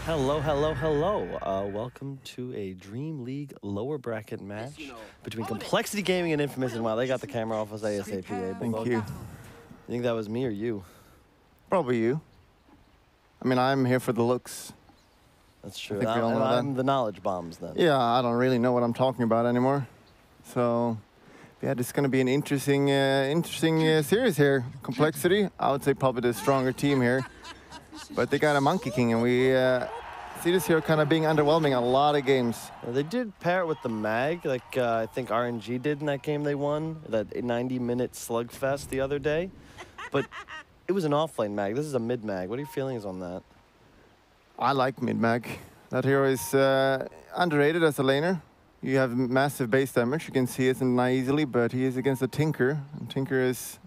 Hello, hello, hello. Welcome to a Dream League lower bracket match between Complexity Gaming and Infamous. And wow, they got the camera off us ASAP. Thank you. You think that was me or you? Probably you. I mean, I'm here for the looks. That's true. I think we all know I'm that. the knowledge bombs then. Yeah, I don't really know what I'm talking about anymore. So, yeah, this is going to be an interesting series here. Complexity, I would say probably the stronger team here. But they got a Monkey King, and we see this here kind of being underwhelming a lot of games. They did pair it with the mag, like I think RNG did in that game they won, that 90-minute slugfest the other day. But it was an offlane mag. This is a mid-mag. What are your feelings on that? I like mid-mag. That hero is underrated as a laner. You have massive base damage. You can see it not easily, but he is against a Tinker. And Tinker is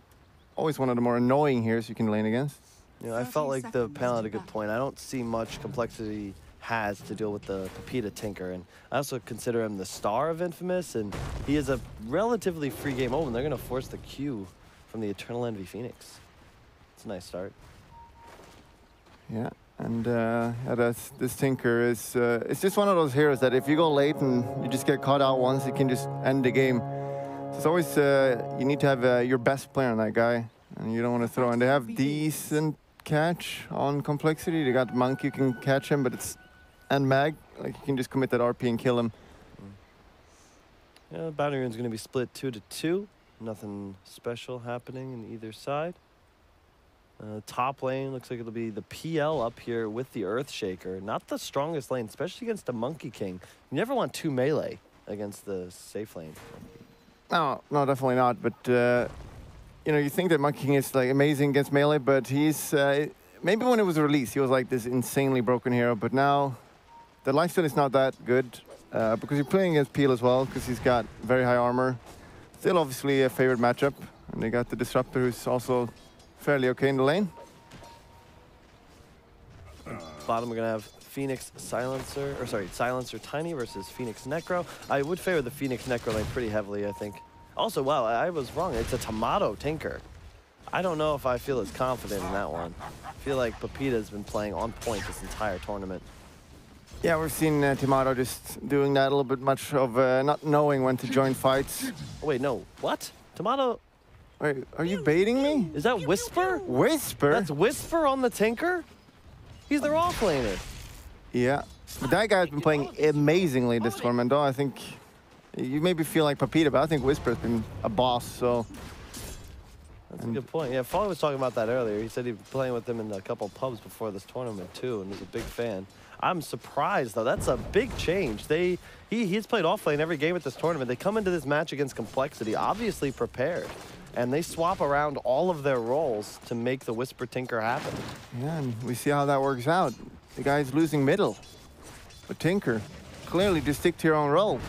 always one of the more annoying heroes you can lane against. You know, I felt like the panel had a good point. I don't see much Complexity has to deal with the Pepita Tinker, and I also consider him the star of Infamous, and he is a relatively free game. Oh, and they're going to force the Q from the Eternal Envy Phoenix. It's a nice start. Yeah, and this Tinker is it's just one of those heroes that if you go late and you just get caught out once, you can just end the game. So it's always you need to have your best player on that guy, and you don't want to throw. And they have decent catch on Complexity. They got Monkey, you can catch him, but it's and Mag, like you can just commit that RP and kill him. Yeah, the bounty rune's going to be split 2-2. Nothing special happening in either side. Top lane looks like it'll be the PL up here with the Earthshaker. Not the strongest lane, especially against a Monkey King. You never want 2 melee against the safe lane. No, definitely not. But you know, you think that Monkey King is like amazing against melee, but he's maybe when it was released, he was like this insanely broken hero. But now, the lifesteal is not that good because you're playing against Peel as well, because he's got very high armor. Still, obviously, a favorite matchup, and they got the Disruptor, who's also fairly okay in the lane. Bottom, we're gonna have Phoenix Silencer, or sorry, Silencer Tiny versus Phoenix Necro. I would favor the Phoenix Necro lane pretty heavily, I think. Also, wow, I was wrong. It's a Tomato Tinker. I don't know if I feel as confident in that one. I feel like Pepita's been playing on point this entire tournament. Yeah, we've seen Tomato just doing that a little bit much of not knowing when to join fights. Oh, wait, no. What? Tomato? Wait, are you baiting me? Is that Whisper? Whisper? That's Whisper on the Tinker? He's their offlaner. Yeah. But that guy's been playing amazingly this tournament, though. I think you maybe feel like Pepita, but I think Whisper's been a boss, so. That's a good point. Yeah, Folly was talking about that earlier. He said he'd been playing with him in a couple pubs before this tournament, too, and was a big fan. I'm surprised, though. That's a big change. He's played offlane every game at this tournament. They come into this match against Complexity, obviously prepared, and they swap around all of their roles to make the Whisper Tinker happen. Yeah, and we see how that works out. The guy's losing middle. But Tinker, clearly just stick to your own role.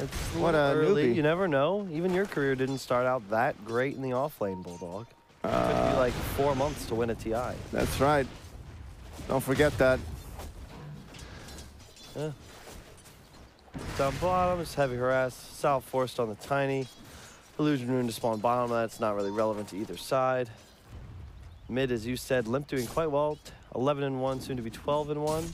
It's what a early. newbie. You never know. Even your career didn't start out that great in the offlane, Bulldog. It took you like 4 months to win a TI. That's right. Don't forget that. Yeah. Down bottom is Heavy Harass. South forced on the Tiny. Illusion Rune to spawn bottom. That's not really relevant to either side. Mid, as you said, Limp doing quite well. 11-1, soon to be 12-1.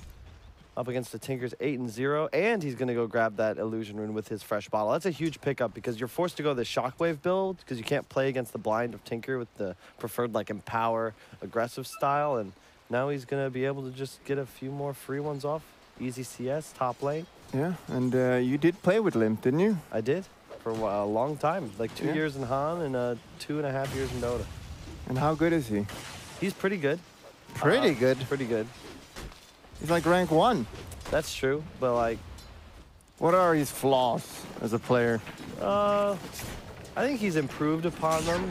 Up against the Tinker's 8-0, and he's gonna go grab that Illusion Rune with his fresh bottle. That's a huge pickup because you're forced to go the Shockwave build because you can't play against the blind of Tinker with the preferred like Empower aggressive style, and now he's gonna be able to just get a few more free ones off. Easy CS, top lane. Yeah, and you did play with Limp, didn't you? I did, for a long time, like 2 years in Han and 2.5 years in Dota. And how good is he? He's pretty good. Pretty good? Pretty good. He's like rank 1. That's true, but like... What are his flaws as a player? I think he's improved upon them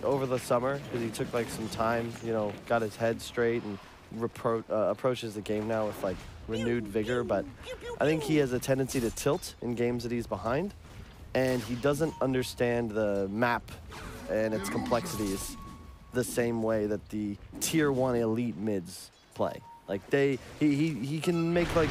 over the summer because he took like some time, you know, got his head straight and approaches the game now with like renewed vigor, but I think he has a tendency to tilt in games that he's behind, and he doesn't understand the map and its complexities the same way that the tier 1 elite mids play. Like he can make like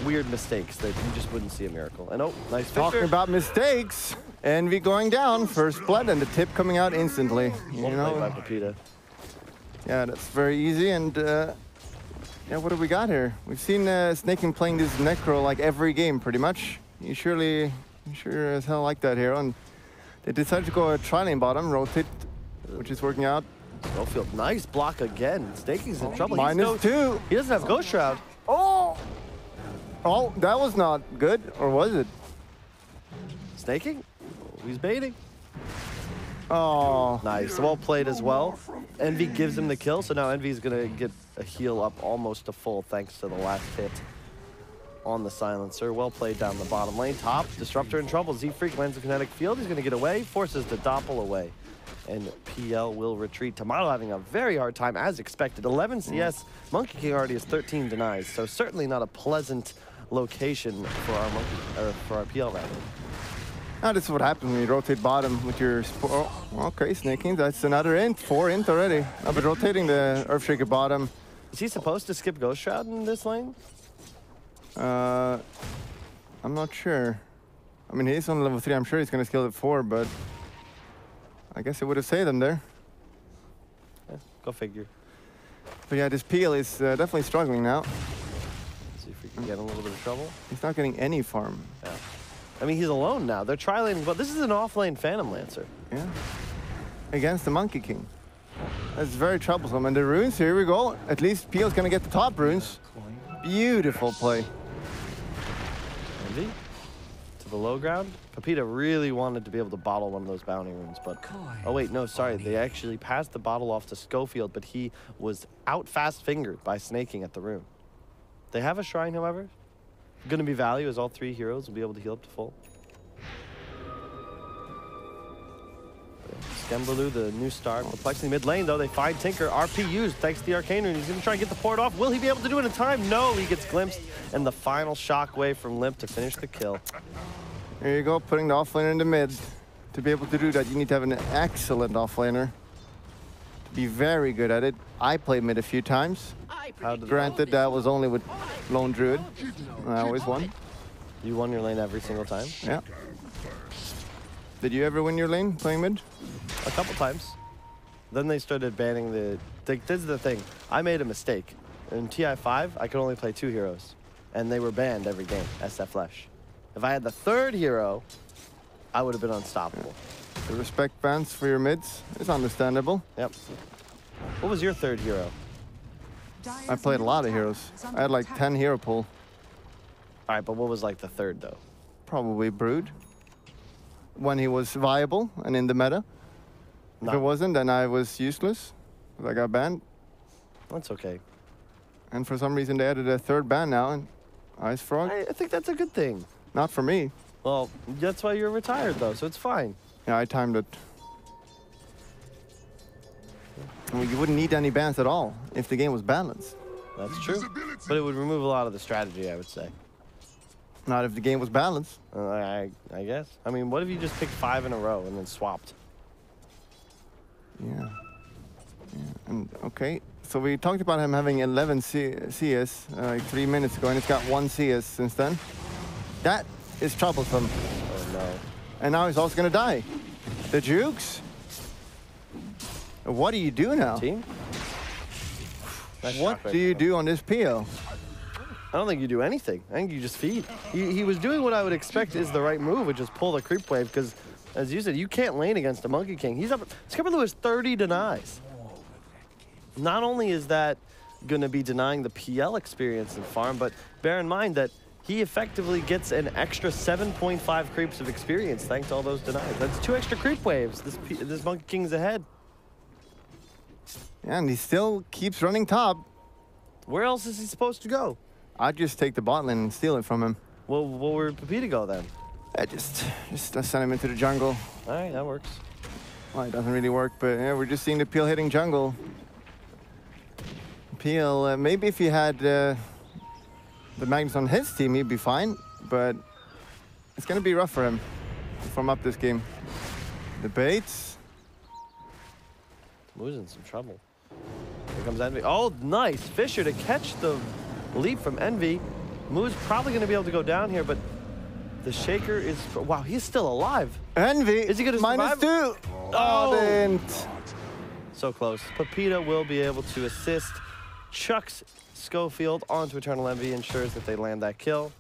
weird mistakes that you just wouldn't see a miracle. And oh, nice Victor. Talking about mistakes, Envy going down, first blood, and the tip coming out instantly. You know, by Pepita. Yeah, that's very easy. And yeah, what do we got here? We've seen Snaking playing this Necro like every game, pretty much. You sure as hell like that here. And they decided to go a tri-lane bottom, rotate, which is working out. Schofield, nice block again. Snaking's in trouble. -2. He doesn't have Ghost Shroud. Oh! Oh, that was not good, or was it? Snaking? He's baiting. Oh. Nice, well played as well. Envy gives him the kill, so now Envy's gonna get a heal up almost to full thanks to the last hit on the silencer. Well played down the bottom lane. Top, Disruptor in trouble. Z-Freak lands the kinetic field. He's gonna get away, forces the Doppel away. And PL will retreat. Tomato having a very hard time, as expected. 11 CS. Monkey King already has 13 denies, so certainly not a pleasant location for our PL rather. Now this is what happens when you rotate bottom with your... Oh, okay, Snaking, that's another int. 4 int already. But rotating the Earthshaker bottom. Is he supposed to skip Ghost Shroud in this lane? I'm not sure. I mean, he's on level 3. I'm sure he's going to skill at 4, but... I guess it would have saved him there. Yeah, go figure. But yeah, this PL is definitely struggling now. Let's see if we can get a little bit of trouble. He's not getting any farm. Yeah. I mean, he's alone now. They're tri-laning, but this is an off-lane Phantom Lancer. Yeah. Against the Monkey King. That's very troublesome. And the runes, here we go. At least PL's going to get the top runes. Beautiful play. Envy to the low ground. Pepita really wanted to be able to bottle one of those bounty runes, but... Oh, wait, no, sorry. They actually passed the bottle off to Schofield, but he was out fast-fingered by Snaking at the rune. They have a shrine, however. Going to be value as all 3 heroes will be able to heal up to full. Skembaloo, the new star. Complexity mid lane, though. They find Tinker. RP used thanks to the Arcane Rune. He's going to try and get the port off. Will he be able to do it in time? No, he gets glimpsed. And the final shockwave from Limp to finish the kill. There you go, putting the offlaner in the mid. To be able to do that, you need to have an excellent offlaner. To be very good at it. I played mid a few times. Granted, that was only with Lone Druid. I always won. You won your lane every single time? Yeah. Did you ever win your lane playing mid? A couple times. Then they started banning the... This is the thing. I made a mistake. In TI5, I could only play 2 heroes. And they were banned every game, SF Flesh. If I had the 3rd hero, I would have been unstoppable. The respect bans for your mids is understandable. Yep. What was your 3rd hero? I played a lot of heroes. I had like 10 hero pool. All right, but what was like the 3rd though? Probably Brood. When he was viable and in the meta. No. If it wasn't, then I was useless. I got banned. That's okay. And for some reason they added a 3rd ban now, and Ice Frog. I think that's a good thing. Not for me. Well, that's why you're retired though, so it's fine. Yeah, I timed it. I mean, you wouldn't need any bans at all if the game was balanced. That's true. But it would remove a lot of the strategy, I would say. Not if the game was balanced. I guess. I mean, what if you just picked 5 in a row and then swapped? Yeah. And okay. So we talked about him having 11 CS like 3 minutes ago, and it's got 1 CS since then. That is troublesome. Oh no. And now he's also gonna die. The Jukes? What do you do now? Team? What do you do on this PO? I don't think you do anything. I think you just feed. He was doing what I would expect is the right move, which is pull the creep wave, because, as you said, you can't lane against a Monkey King. He's up. Skipperloo has 30 denies. Not only is that going to be denying the PL experience in farm, but bear in mind that he effectively gets an extra 7.5 creeps of experience thanks to all those denies. That's 2 extra creep waves. This Monkey King's ahead. Yeah, and he still keeps running top. Where else is he supposed to go? I'd just take the bot lane and steal it from him. Well, where would Pepita go then? I just send him into the jungle. All right, that works. Well, it doesn't really work, but yeah, we're just seeing the peel hitting jungle. PL, maybe if he had the Magnus on his team, he'd be fine, but it's going to be rough for him to form up this game. The baits. Moose in some trouble. Here comes Envy. Oh, nice. Fisher to catch the leap from Envy. Moose probably going to be able to go down here, but the Shaker is... Wow, he's still alive. Envy. Is he going to survive? -2. Oh, didn't. So close. Pepita will be able to assist. Chucks Schofield onto Eternal Envy, ensures that they land that kill.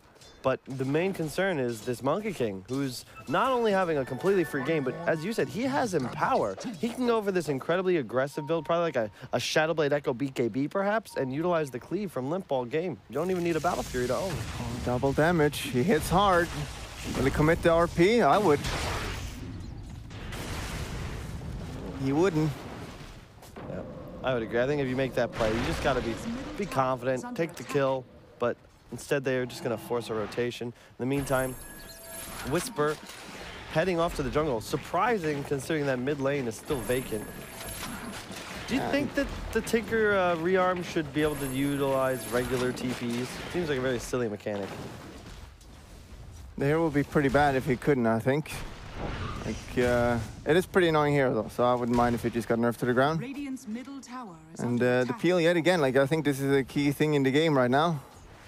But the main concern is this Monkey King, who's not only having a completely free game, but as you said, he has Empower. He can go over this incredibly aggressive build, probably like a Shadowblade Echo BKB perhaps, and utilize the cleave from Limp all game. You don't even need a Battle Fury to own. Oh, double damage. He hits hard. Will he commit the RP? I would. He wouldn't. Yeah, I would agree. I think if you make that play, you just got to be confident, take the kill, but instead, they are just going to force a rotation. In the meantime, Whisper heading off to the jungle. Surprising, considering that mid lane is still vacant. Do you think that the Tinker rearm should be able to utilize regular TPs? Seems like a very silly mechanic. The hero would be pretty bad if he couldn't, I think. Like, it is pretty annoying here, though, so I wouldn't mind if he just got nerfed to the ground. And the peel yet again, like, I think this is a key thing in the game right now.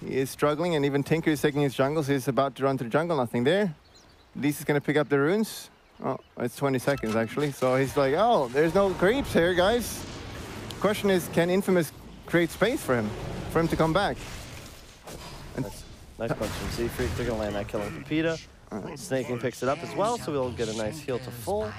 He is struggling, and even Tinker is taking his jungle, so he's about to run to the jungle. Nothing there. Least is going to pick up the runes. Oh, it's 20 seconds, actually. So he's like, oh, there's no creeps here, guys. Question is, can Infamous create space for him to come back? And nice punch from Seafreak. They're going to land that kill on Pepita. Snaking picks it up as well, so we'll get a nice heal to full.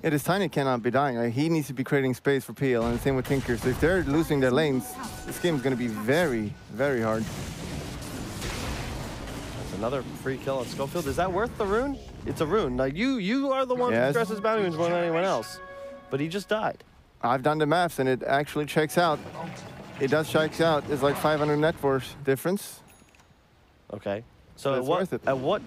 Yeah, this Tiny cannot be dying. Like, he needs to be creating space for PL, and the same with Tinker. So if they're losing their lanes, this game is going to be very, very hard. That's another free kill on Schofield. Is that worth the rune? It's a rune. Like, you are the one who stresses bounty runes more than anyone else. But he just died. I've done the maths, and it actually checks out. It does check out. It's like 500 net worth difference. Okay. So at what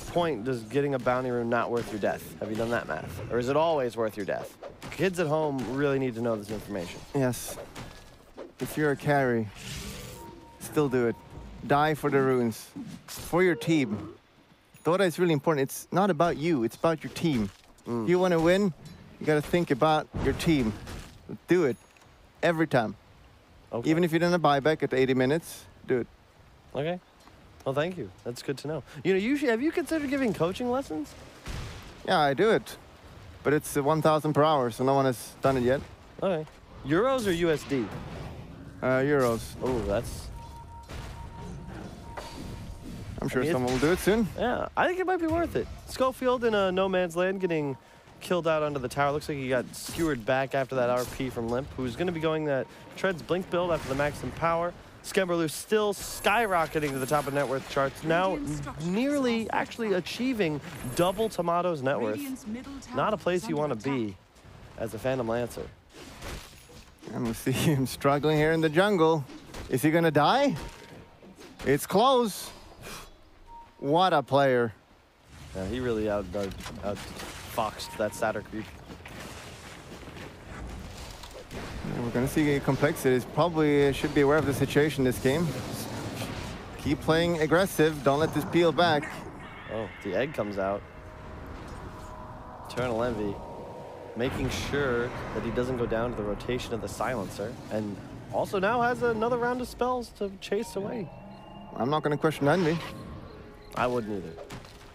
point does getting a bounty rune not worth your death? Have you done that math? Or is it always worth your death? Kids at home really need to know this information. Yes. If you're a carry, still do it. Die for the runes. For your team. Dota is really important. It's not about you, it's about your team. If you want to win, you got to think about your team. Do it. Every time. Okay. Even if you don't have buyback at 80 minutes, do it. Okay. Well, thank you. That's good to know. You know, usually, have you considered giving coaching lessons? Yeah, I do it. But it's 1,000 per hour, so no one has done it yet. Okay. Euros or USD? Euros. Oh, that's... I'm sure someone will do it soon. Yeah, I think it might be worth it. Schofield in a no man's land getting killed out under the tower. Looks like he got skewered back after that RP from Limp, who's going to be going that Treads Blink build after the max in power. Skemberloo still skyrocketing to the top of net worth charts, now nearly actually achieving double Tomato's net worth. Not a place you want to be as a Phantom Lancer. And we see him struggling here in the jungle. Is he gonna die? It's close. What a player. Yeah, he really outfoxed that Satyr creep. We're going to see complexities. Probably should be aware of the situation this game. Keep playing aggressive. Don't let this peel back. Oh, the egg comes out. Eternal Envy making sure that he doesn't go down to the rotation of the silencer. And also now has another round of spells to chase away. I'm not going to question Envy. I wouldn't either.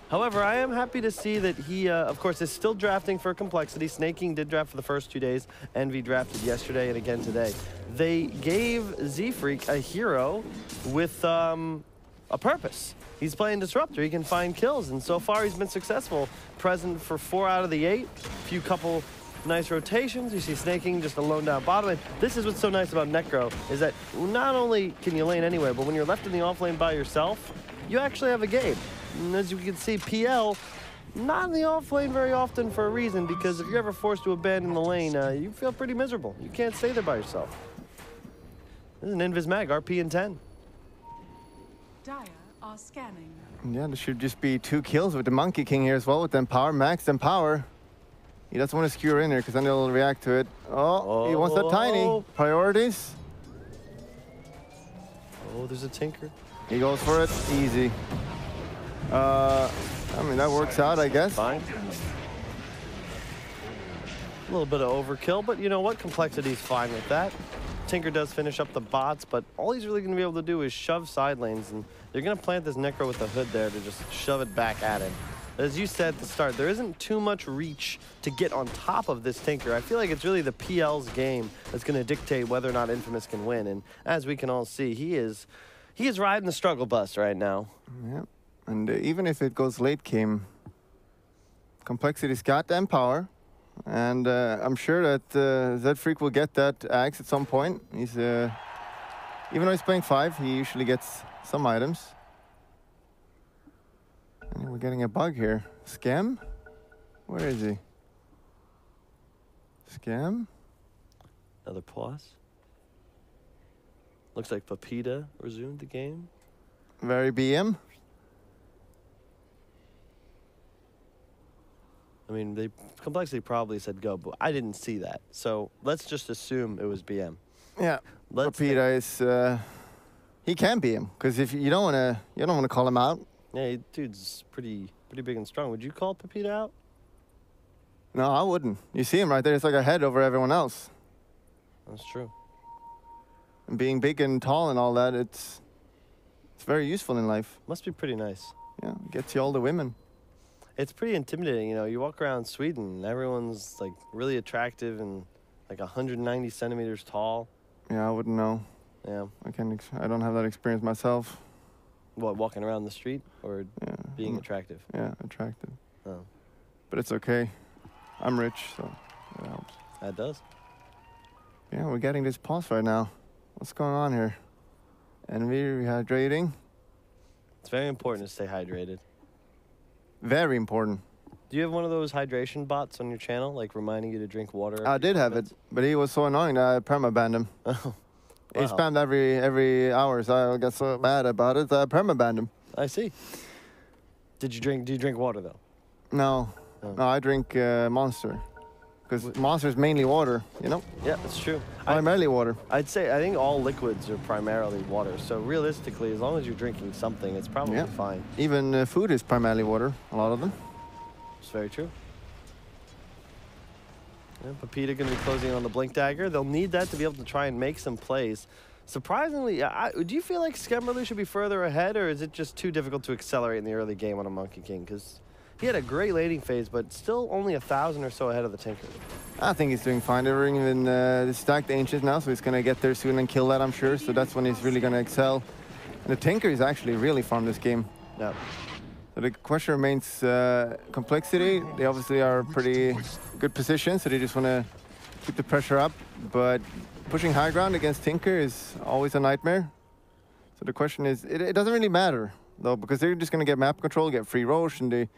However, I am happy to see that he, of course, is still drafting for complexity. Snaking did draft for the first 2 days. Envy drafted yesterday and again today. They gave Z-Freak a hero with a purpose. He's playing Disruptor. He can find kills, and so far he's been successful. Present for 4 out of the 8. Few couple nice rotations. You see Snaking just alone down bottom. And this is what's so nice about Necro, is that not only can you lane anywhere, but when you're left in the off lane by yourself, you actually have a game. And as you can see, PL, not in the off lane very often for a reason, because if you're ever forced to abandon the lane, you feel pretty miserable. You can't stay there by yourself. This is an Invis Mag, RP in 10. Dire are scanning. Yeah, there should just be 2 kills with the Monkey King here as well, with them power, max and power. He doesn't want to skewer in there because then they'll react to it. Oh, he wants that tiny. Priorities. Oh, there's a Tinker. He goes for it. Easy. I mean, that works out, I guess. Fine. A little bit of overkill, but you know what? Complexity's fine with that. Tinker does finish up the bots, but all he's really going to be able to do is shove side lanes, and you're going to plant this Necro with the hood there to just shove it back at him. As you said at the start, there isn't too much reach to get on top of this Tinker. I feel like it's really the PL's game that's going to dictate whether or not Infamous can win, and as we can all see, he is riding the struggle bus right now. Yeah, and even if it goes late game, Complexity's got the power. And I'm sure that Z-Freak will get that axe at some point. He's, even though he's playing 5, he usually gets some items. And we're getting a bug here. Scam? Where is he? Scam? Another pause. Looks like Pepita resumed the game. Very BM. I mean, Complexity probably said go, but I didn't see that. So let's just assume it was BM. Yeah, Pepita is, he can BM, because if you don't want to call him out. Yeah, dude's pretty big and strong. Would you call Pepita out? No, I wouldn't. You see him right there. It's like a head over everyone else. That's true. And being big and tall and all that, it's very useful in life. Must be pretty nice. Yeah, gets you all the women. It's pretty intimidating, you know. You walk around Sweden, everyone's like really attractive and like 190 centimeters tall. Yeah, I wouldn't know. Yeah. I don't have that experience myself. What, walking around the street or being attractive? Yeah, attractive. Oh. But it's okay. I'm rich, so that helps. That does. Yeah, we're getting this pause right now. What's going on here? Envy rehydrating. It's very important to stay hydrated. Very important. Do you have one of those hydration bots on your channel, like reminding you to drink water? I did have it, but he was so annoying that I perma-banned him. Oh, He wow. spammed every hour, so I got so mad about it that I perma-banned him. I see. Do you drink water though? No, no, I drink Monster. Because Monster is mainly water, you know? Yeah, that's true. Primarily water. I think all liquids are primarily water. So realistically, as long as you're drinking something, it's probably fine. Even food is primarily water, a lot of them. It's very true. Yeah, Pepita going to be closing on the Blink Dagger. They'll need that to be able to try and make some plays. Surprisingly, do you feel like Skemmerly should be further ahead, or is it just too difficult to accelerate in the early game on a Monkey King? Because he had a great laning phase, but still only 1,000 or so ahead of the Tinker. I think he's doing fine. They're even stacked Ancients now, so he's going to get there soon and kill that, I'm sure. So that's when he's really going to excel. And the Tinker is actually really farmed this game. Yeah. So the question remains Complexity. They obviously are pretty good position, so they just want to keep the pressure up. But pushing high ground against Tinker is always a nightmare. So the question is, it doesn't really matter, though, because they're just going to get map control, get free Roche, and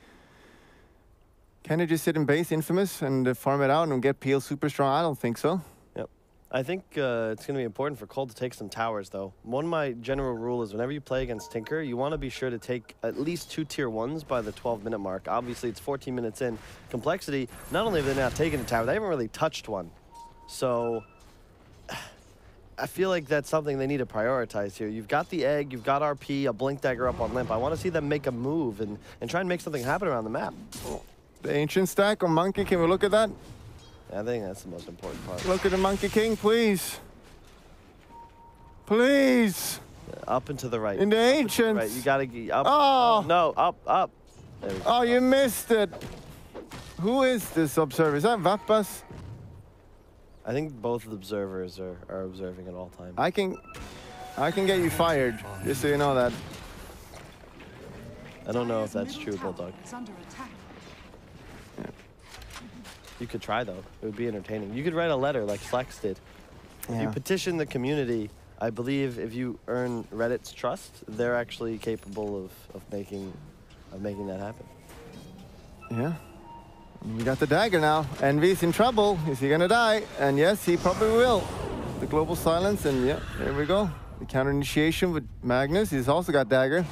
can they just sit in base Infamous and farm it out and get PL super strong? I don't think so. Yep. I think it's going to be important for Cole to take some towers, though. One of my general rule is whenever you play against Tinker, you want to be sure to take at least 2 tier 1s by the 12-minute mark. Obviously, it's 14 minutes in. Complexity, not only have they not taken a tower, they haven't really touched one. So I feel like that's something they need to prioritize here. You've got the egg, you've got RP, a Blink Dagger up on Limp. I want to see them make a move and try and make something happen around the map. The Ancient stack on Monkey, can we look at that? I think that's the most important part. Look at the Monkey King, please. Please. Up and to the right. In the Ancients. Right, you gotta get up. Oh. No, up. There we go. Oh, you missed it. Who is this observer? Is that Vappas? I think both of the observers are observing at all times. I can get you fired, just so you know that. I don't know if that's true, Bulldog. You could try, though. It would be entertaining. You could write a letter like Flex did. If you petition the community, I believe if you earn Reddit's trust, they're actually capable of making that happen. Yeah. We got the dagger now. Envy's in trouble. Is he gonna die? And yes, he probably will. The global silence, and yeah, there we go. The counter initiation with Magnus. He's also got dagger.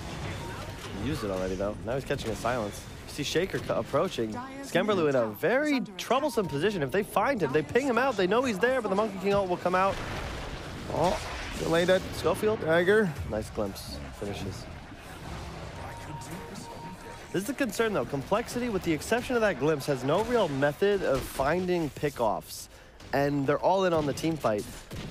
He used it already, though. Now he's catching a silence. See Shaker approaching. Skemberlu in a very troublesome position. If they find him, they ping him out. They know he's there, but the Monkey King ult will come out. Oh, delayed that. Schofield. Dagger. Nice glimpse. Finishes. This is the concern, though. Complexity, with the exception of that glimpse, has no real method of finding pickoffs. And they're all in on the team fight.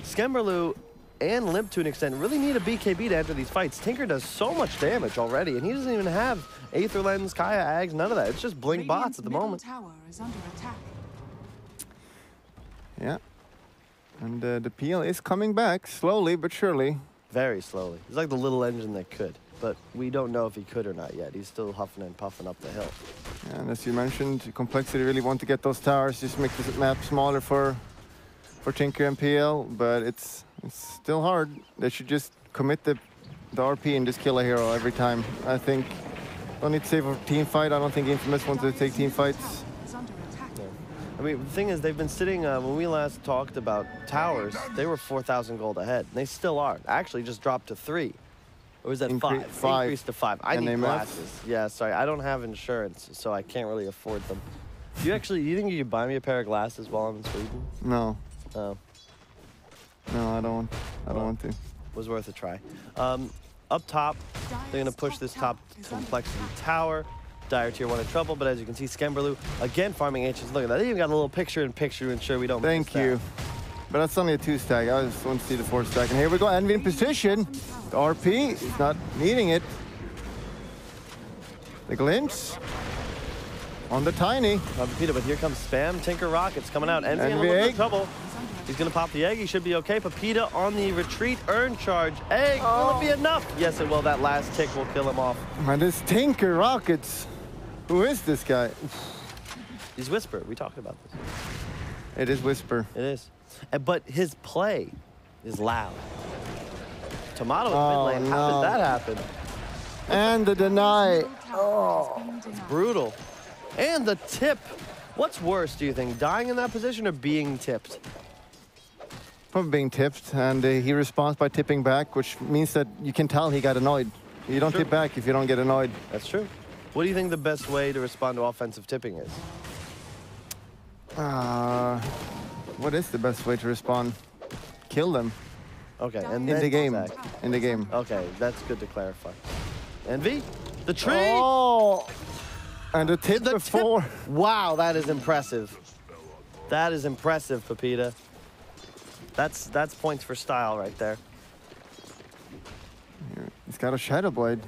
Skemberlu and Limp, to an extent, really need a BKB to enter these fights. Tinker does so much damage already, and he doesn't even have Aether Lens, Kaya, Ags, none of that. It's just Blink bots at the moment. Tower is under attack. Yeah. And the PL is coming back, slowly but surely. Very slowly. He's like the little engine that could, but we don't know if he could or not yet. He's still huffing and puffing up the hill. Yeah, and as you mentioned, Complexity really want to get those towers, just make the map smaller for Tinker and PL, but it's still hard. They should just commit the RP and just kill a hero every time. I think don't need to save a team fight. I don't think Infamous wants to take team fights. Yeah. I mean, the thing is, they've been sitting, when we last talked about towers, they were 4,000 gold ahead. And they still are. Actually, just dropped to 3. Or was that 5? 5. Increased to 5. I need glasses. Yeah, sorry. I don't have insurance, so I can't really afford them. Do you think you could buy me a pair of glasses while I'm in Sweden? No. Oh. No, I don't want to. Was worth a try. Up top, they're going to push this top Complexity tower. Dire tier 1 in trouble, but as you can see, Skemberlu again farming ancients. Look at that. They even got a little picture-in-picture to ensure we don't miss Thank you. But that's only a 2-stack. I just want to see the 4-stack. And here we go. Envy in position. The RP is not needing it. The glimpse on the Tiny. Peter, but here comes Spam. Tinker Rockets coming out. Envy in a little bit of trouble. He's going to pop the egg. He should be okay. Papita on the retreat. Earn charge. Egg. Will it be enough? Yes, it will. That last tick will kill him off. And this Tinker Rockets. Who is this guy? He's Whisper. We talked about this. It is Whisper. It is. But his play is loud. Tomato in mid lane. How did that happen? And the deny. Oh, it's brutal. And the tip. What's worse, do you think? Dying in that position or being tipped? Probably being tipped, and he responds by tipping back, which means that you can tell he got annoyed. You don't tip back if you don't get annoyed. That's true. What do you think the best way to respond to offensive tipping is? What is the best way to respond? Kill them. Okay, and in then the game. back. In the game. Okay, that's good to clarify. Envy, the tree. Oh, and the tip before. Wow, that is impressive. That is impressive, Papita. That's points for style right there. He's got a Shadow Blade.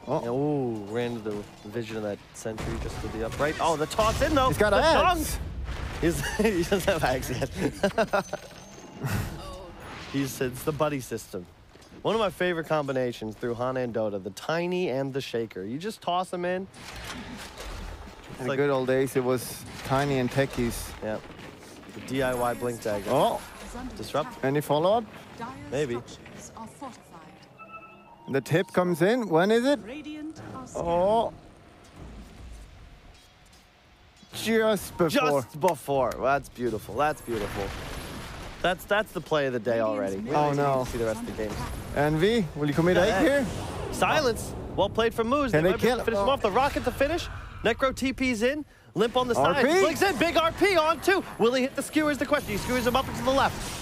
Oh, ran to the vision of that sentry just to the upright. Oh, the toss in though. He's got axe. He doesn't have axe yet. It's the buddy system. One of my favorite combinations through Hana and Dota, the Tiny and the Shaker. You just toss them in. In the good old days, it was Tiny and Techies. Yeah. The DIY Blink Dagger. Oh. Disrupt. Any follow-up? Maybe. The tip comes in. When is it? Oh. Just before. Just before. Well, that's beautiful. That's beautiful. That's the play of the day already. Oh no. See the rest of the game. Envy, will you commit egg here? Silence. Well played from Moose. Can they might be able to finish him off. The rocket to finish. Necro TP's in. Limp on the side. RP. Blinks in. Big RP on 2. Will he hit the skewer is the question. He skewers him up and to the left.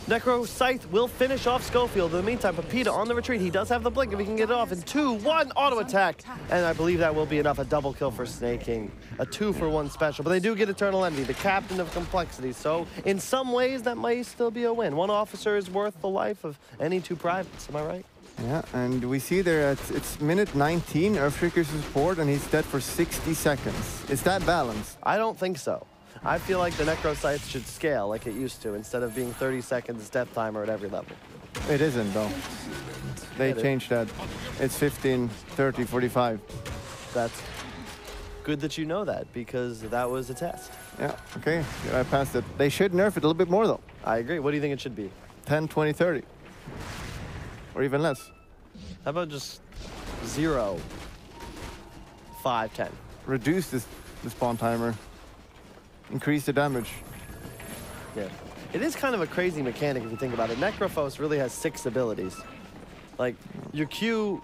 Necro Scythe will finish off Schofield. In the meantime, Papita on the retreat. He does have the blink if he can get it off in 2-1 auto attack. And I believe that will be enough. A double kill for Snake King. A 2-for-1 special. But they do get Eternal Envy, the captain of Complexity. So in some ways, that might still be a win. One officer is worth the life of any 2 privates. Am I right? Yeah, and we see there it's minute 19, Earthshaker's support, and he's dead for 60 seconds. Is that balanced? I don't think so. I feel like the Necro Scythe should scale like it used to, instead of being 30 seconds death timer at every level. It isn't, though. They changed that. It's 15, 30, 45. That's good that you know that, because that was a test. Yeah, okay. I passed it. They should nerf it a little bit more, though. I agree. What do you think it should be? 10, 20, 30. Or even less. How about just 0, 5, 10? Reduce the spawn timer. Increase the damage. Yeah. It is kind of a crazy mechanic if you think about it. Necrophos really has 6 abilities. Like, your Q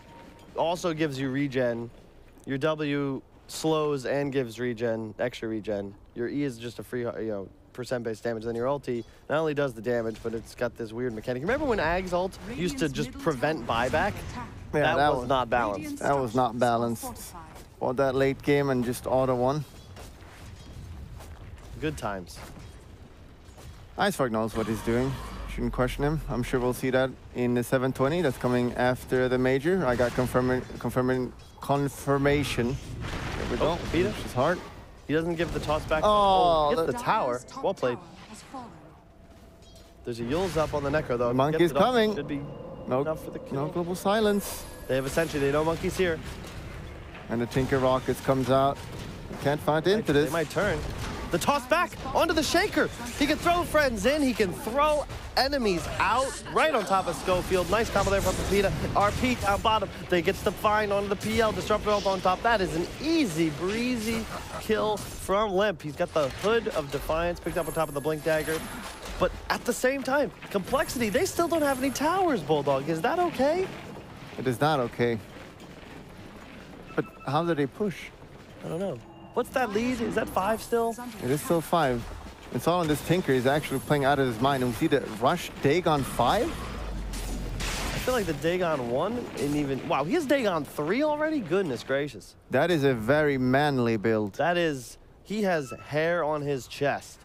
also gives you regen. Your W slows and gives regen, extra regen. Your E is just a free, percent-based damage. Then your ulti not only does the damage, but it's got this weird mechanic. Remember when Ag's ult used to just prevent buyback? Yeah, that was not balanced. That was not balanced. Or that late game and just auto one. Good times. Iceberg knows what he's doing. Shouldn't question him. I'm sure we'll see that in the 720 that's coming after the major. I got confirmation. There we go. Peter. His heart. He doesn't give the toss back. Oh, gets the tower. Well played. There's a Yule's up on the Necro though. The monkey's coming. Should be enough for the kill. No global silence. They have essentially, they know monkey's here. And the Tinker Rockets comes out. Can't find into this. They might turn. The toss back onto the Shaker. He can throw friends in. He can throw enemies out right on top of Schofield. Nice combo there from Pepita. RP down bottom. They get the find onto the PL. Disruptor ult on top. That is an easy breezy kill from Limp. He's got the Hood of Defiance picked up on top of the Blink Dagger. But at the same time, Complexity, they still don't have any towers, Bulldog. Is that okay? It is not okay. But how do they push? I don't know. What's that lead? Is that 5 still? It is still 5. It's all on this Tinker. He's actually playing out of his mind. And we see the rush Dagon 5? I feel like the Dagon 1 and even... Wow, he has Dagon 3 already? Goodness gracious. That is a very manly build. That is... He has hair on his chest.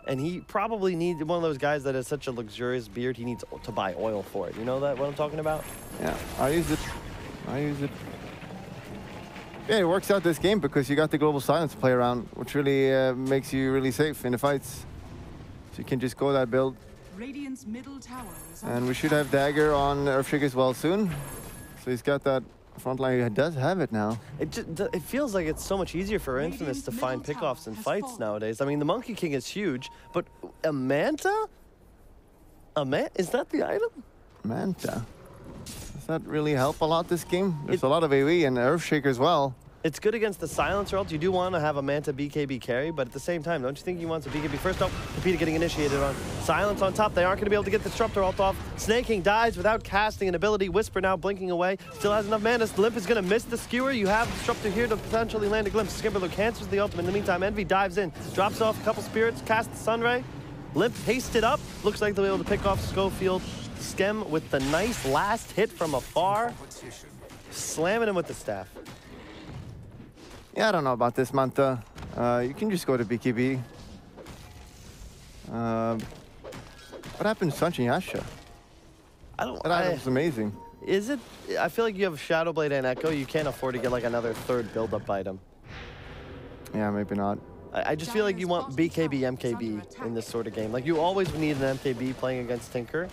And he probably needs one of those guys that has such a luxurious beard, he needs to buy oil for it. You know that what I'm talking about? Yeah, I use it. Yeah, it works out this game because you got the global silence to play around, which really makes you really safe in the fights. So you can just go that build. Radiant's middle tower is And we should have Dagger on Earthshake as well soon. So he's got that front line. He does have it now. It feels like it's so much easier for Infamous to find pickoffs in fights nowadays. I mean, the Monkey King is huge, but a Manta? Is that the item? Manta. Does that really help a lot this game? There's a lot of AoE and Earthshake as well. It's good against the Silencer ult. You do want to have a Manta BKB carry, but at the same time, don't you think he wants a BKB first? Oh, Pepita getting initiated on. Silence on top. They aren't going to be able to get the Disruptor ult off. Snaking dies without casting an ability. Whisper now blinking away. Still has enough mana. Limp is going to miss the Skewer. You have Disruptor here to potentially land a glimpse. Skimmerlu cancels the ultimate. In the meantime, Envy dives in. Drops off a couple spirits. Casts the Sunray. Limp pasted up. Looks like they'll be able to pick off Schofield. Skem with the nice last hit from afar. Slamming him with the staff. Yeah, I don't know about this, Manta. You can just go to BKB. What happened to Sunshine Yasha? That item's amazing. Is it? I feel like you have Shadow Blade and Echo. You can't afford to get like another third build-up item. Yeah, maybe not. I just feel like you want BKB, MKB in this sort of game. Like you always need an MKB playing against Tinker.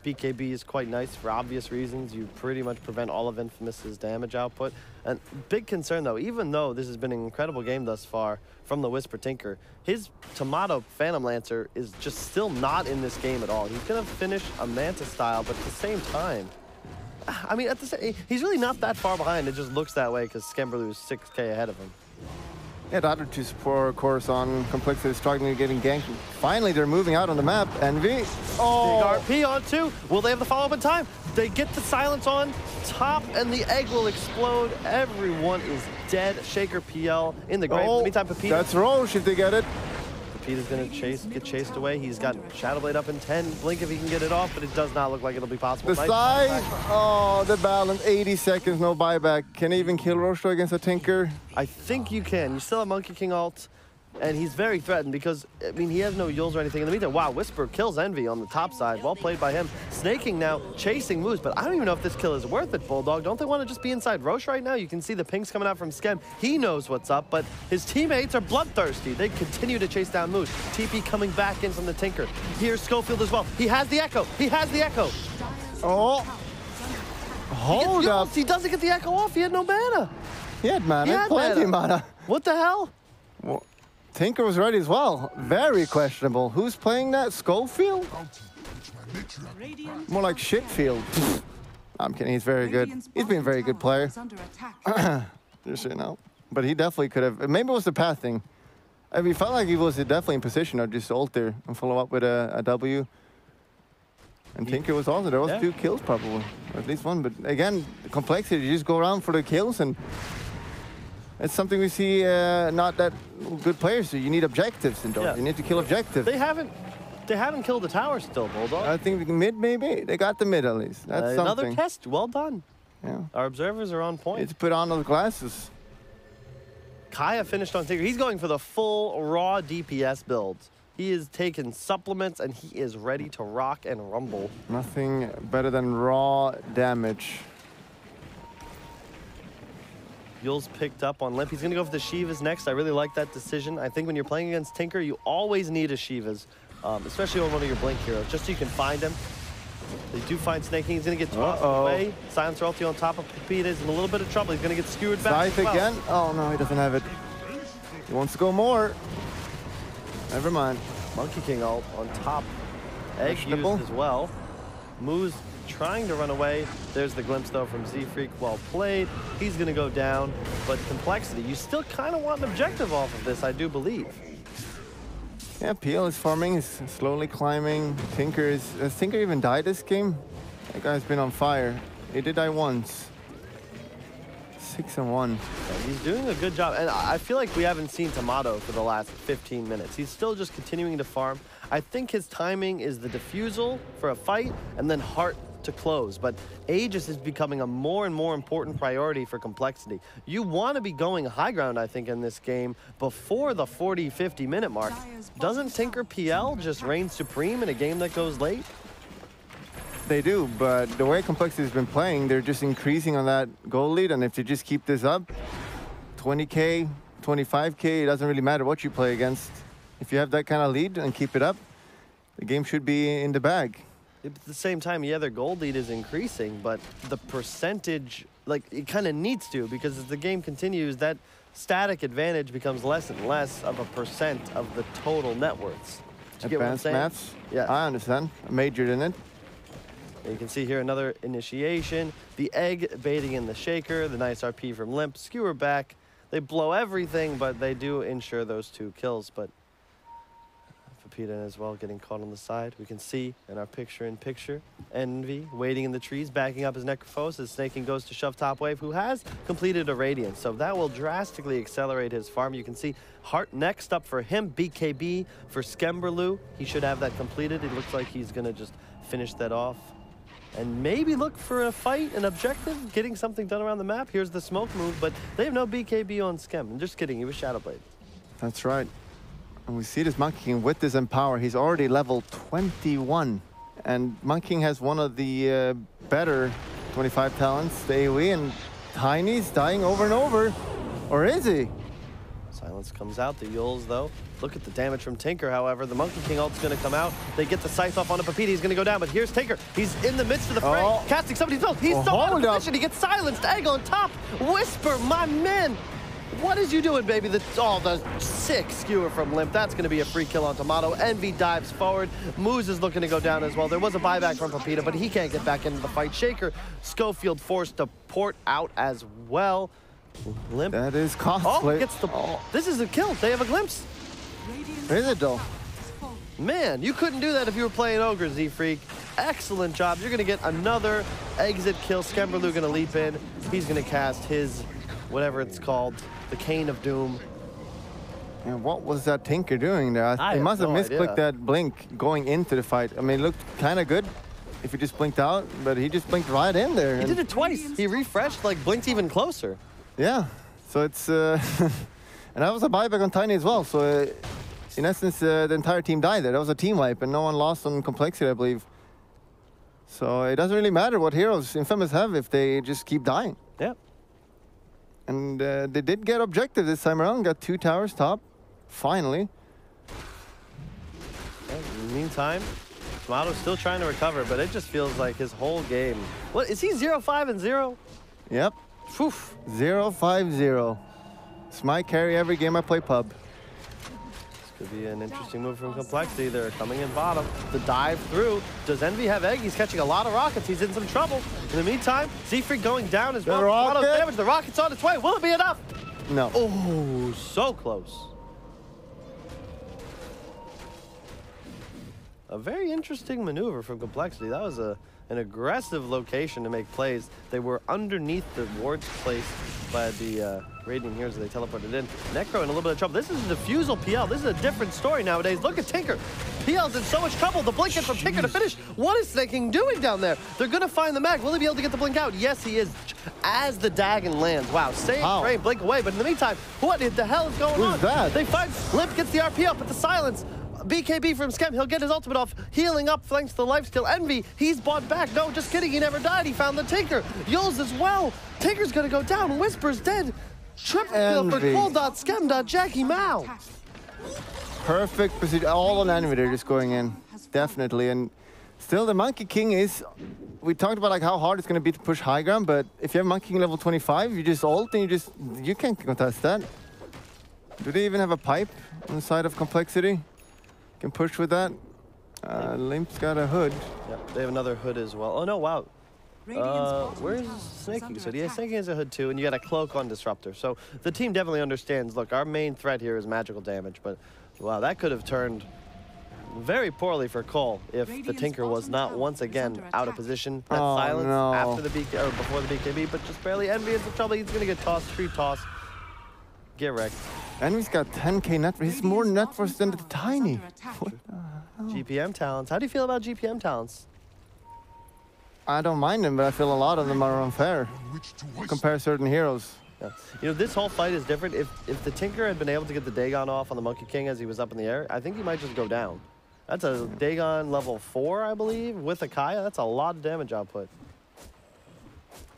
BKB is quite nice for obvious reasons. You pretty much prevent all of Infamous's damage output. And big concern though, even though this has been an incredible game thus far from the Whisper Tinker, his Tomato Phantom Lancer is just still not in this game at all. He's gonna finish a Manta style, but at the same time, I mean, he's really not that far behind. It just looks that way because Skimmerlu is 6K ahead of him. Yeah, the other two support course on Complexity is struggling to getting ganked. Finally, they're moving out on the map. Envy. Oh! Big RP on 2. Will they have the follow-up in time? They get the silence on top, and the egg will explode. Everyone is dead. Shaker PL in the grave. In the meantime, Pepita. That's Roche if they get it. Pepita's gonna get chased away. He's got Shadow Blade up in 10. Blink if he can get it off, but it does not look like it'll be possible. The side. Oh, the balance. 80 seconds, no buyback. Can he even kill Roche against a Tinker? I think you can. You still have Monkey King ult, and he's very threatened because, I mean, he has no Yules or anything. In the meantime, wow, Whisper kills Envy on the top side. Well played by him. Snaking now, chasing moves, but I don't even know if this kill is worth it, Bulldog. Don't they want to just be inside Roche right now? You can see the pings coming out from Skem. He knows what's up, but his teammates are bloodthirsty. They continue to chase down moves. TP coming back in from the Tinker. Here's Schofield as well. He has the Echo. He has the Echo. Oh. Hold up. He doesn't get the Echo off. He had no mana. He had mana. Plenty mana. What the hell? Well, Tinker was ready as well. Very questionable. Who's playing that? Schofield? More like Shitfield. I'm kidding. He's very good. He's been a very good player. Just so you know. But he definitely could have. Maybe it was the path thing. I mean, it felt like he was definitely in position to just ult there and follow up with a W. And Tinker was also. There was 2 kills probably. Or at least 1. But again, the Complexity, you just go around for the kills and It's something we see not that good players do. You need objectives in Dota. Yeah. You need to kill objectives. They haven't killed the tower still, Bulldog. I think mid, maybe. They got the mid at least. That's another something. test. Well done. Yeah. Our observers are on point. It's put on those glasses. Kaya finished on Tinker. He's going for the full raw DPS build. He is taking supplements and he is ready to rock and rumble. Nothing better than raw damage. Yule's picked up on Limp. He's going to go for the Shivas next. I really like that decision. I think when you're playing against Tinker, you always need a Shivas, especially on one of your Blink heroes, just so you can find him. They do find Snaking. He's going to get tossed away. Silencer ulti on top of Pepita is in a little bit of trouble. He's going to get skewered back. Scythe again? Oh, no, he doesn't have it. He wants to go more. Never mind. Monkey King ult on top. Egg used as well. Moose trying to run away. There's the glimpse, though, from Z-Freak. Well played. He's going to go down. But Complexity, you still kind of want an objective off of this, I do believe. Yeah, PL is farming, is slowly climbing. Tinker is... Has Tinker even died this game? That guy's been on fire. He did die once. 6-1. Yeah, he's doing a good job. And I feel like we haven't seen Tomato for the last 15 minutes. He's still just continuing to farm. I think his timing is the defusal for a fight and then heart to close. But Aegis is becoming a more and more important priority for Complexity. You want to be going high ground, I think, in this game before the 40-50 minute mark. Doesn't Tinker PL just reign supreme in a game that goes late? They do, but the way Complexity has been playing, they're just increasing on that goal lead, and if they just keep this up, 20K, 25K, it doesn't really matter what you play against. If you have that kind of lead and keep it up, the game should be in the bag. At the same time, yeah, their gold lead is increasing, but the percentage, like, it kind of needs to, because as the game continues, that static advantage becomes less and less of a percent of the total net worths. Do you get what I'm saying? Maths? Yeah. I understand. I majored in it. You can see here another initiation. The egg baiting in the shaker, the nice RP from Limp, skewer back. They blow everything, but they do ensure those 2 kills. But Pepita as well getting caught on the side. We can see in our picture-in-picture, Envy waiting in the trees, backing up his Necrophos as Snaking goes to shove top wave, who has completed a Radiance. So that will drastically accelerate his farm. You can see Heart next up for him, BKB for Skemberlu. He should have that completed. It looks like he's going to just finish that off. And maybe look for a fight, an objective, getting something done around the map. Here's the smoke move, but they have no BKB on Skem. I'm just kidding, he was Shadowblade. That's right. And we see this Monkey King with this Empower. He's already level 21. And Monkey King has one of the better 25 talents, the AoE, and Tiny's dying over and over. Or is he? Silence comes out, the Yules though. Look at the damage from Tinker, however. The Monkey King ult's gonna come out. They get the scythe off onto Pepita. He's gonna go down, but here's Tinker. He's in the midst of the fray, casting somebody's build. He's so out of position. He gets silenced. Egg on top. Whisper, my man. What is you doing, baby? The sick skewer from Limp. That's gonna be a free kill on Tomato. Envy dives forward. Moose is looking to go down as well. There was a buyback from Pepita, but he can't get back into the fight. Shaker, Schofield forced to port out as well. Limp. That is costly. Oh, gets the... This is a kill. They have a glimpse. Is it though? Man, you couldn't do that if you were playing Ogre, Z-Freak. Excellent job. You're going to get another exit kill. Skemberlu going to leap in. He's going to cast his, whatever it's called, the Cane of Doom. And what was that Tinker doing there? He must have misclicked that blink going into the fight. I mean, it looked kind of good if he just blinked out, but he just blinked right in there. He did it twice. He refreshed, like, blinked even closer. Yeah, so it's... and that was a buyback on Tiny as well, so in essence, the entire team died there. That was a team wipe, and no one lost on Complexity, I believe. So it doesn't really matter what heroes Infamous have if they just keep dying. Yeah. And they did get objective this time around, got 2 towers top, finally. In the meantime, Tomato's still trying to recover, but it just feels like his whole game... What, is he 0-5-0? Yep. 0-5-0. It's my carry every game I play pub. This could be an interesting move from Complexity. They're coming in bottom. The dive through. Does Envy have egg? He's catching a lot of rockets. He's in some trouble. In the meantime, Z-Freak going down as well. Damage. The rocket's on its way. Will it be enough? No. Oh, so close. A very interesting maneuver from Complexity. That was an an aggressive location to make plays. They were underneath the wards placed by the Radiant Heroes as they teleported in. Necro in a little bit of trouble. This is a defusal PL. This is a different story nowadays. Look at Tinker. PL's in so much trouble. The blink in from Tinker to finish. What is Snaking doing down there? They're going to find the mag. Will he be able to get the blink out? Yes, he is. As the Dagon lands. Wow, same frame, blink away. But in the meantime, what the hell is going on? Who's that? They find Limp gets the RP up, but the silence. BKB from Skem, he'll get his ultimate off, healing up thanks to the lifesteal. Envy, he's bought back. No, just kidding, he never died. He found the Tinker. Yules as well. Tinker's gonna go down. Whisper's dead. Triple kill for Cole.Skem. Jackie Mao. Perfect position. All on Envy, they're just going in. Definitely. And still, the Monkey King is... We talked about like how hard it's going to be to push high ground, but if you have Monkey King level 25, you just ult and you can't contest that. Do they even have a pipe on the side of Complexity? Can push with that. Limp's got a hood. Yep, they have another hood as well. Oh no, wow. Where's Snaking? So yeah, Snaking has a hood too, and you got a cloak on Disruptor. So the team definitely understands, look, our main threat here is magical damage, but wow, that could have turned very poorly for Cole if the Tinker was not once again out of position. That silence after the BK, or before the BKB, but just barely. Envy is in trouble. He's gonna get tossed, free toss. Get wrecked. Envy's got 10k net worth. He's more net worth than the Tiny. What the hell? GPM talents. How do you feel about GPM talents? I don't mind them, but I feel a lot of them are unfair compared to certain heroes. Yeah. You know, this whole fight is different. If the Tinker had been able to get the Dagon off on the Monkey King as he was up in the air, I think he might just go down. That's a Dagon level 4, I believe, with a Kaya. That's a lot of damage output.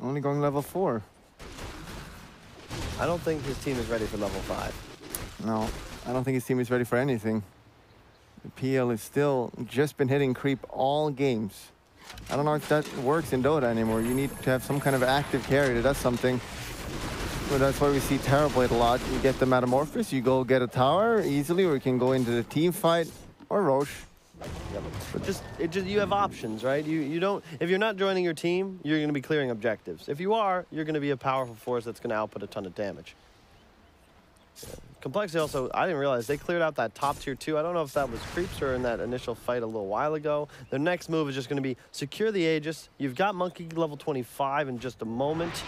Only going level 4. I don't think his team is ready for level 5. No, I don't think his team is ready for anything. The PL is still just been hitting creep all games. I don't know if that works in Dota anymore. You need to have some kind of active carry that does something. So that's why we see Terrorblade a lot. You get the Metamorphosis, you go get a tower easily, or you can go into the team fight or Roche. Yeah, but you have options, right? You don't. If you're not joining your team, you're going to be clearing objectives. If you are, you're going to be a powerful force that's going to output a ton of damage. Yeah. Complexity also, I didn't realize they cleared out that top tier 2. I don't know if that was creeps or in that initial fight a little while ago. Their next move is just going to be secure the Aegis. You've got Monkey level 25 in just a moment.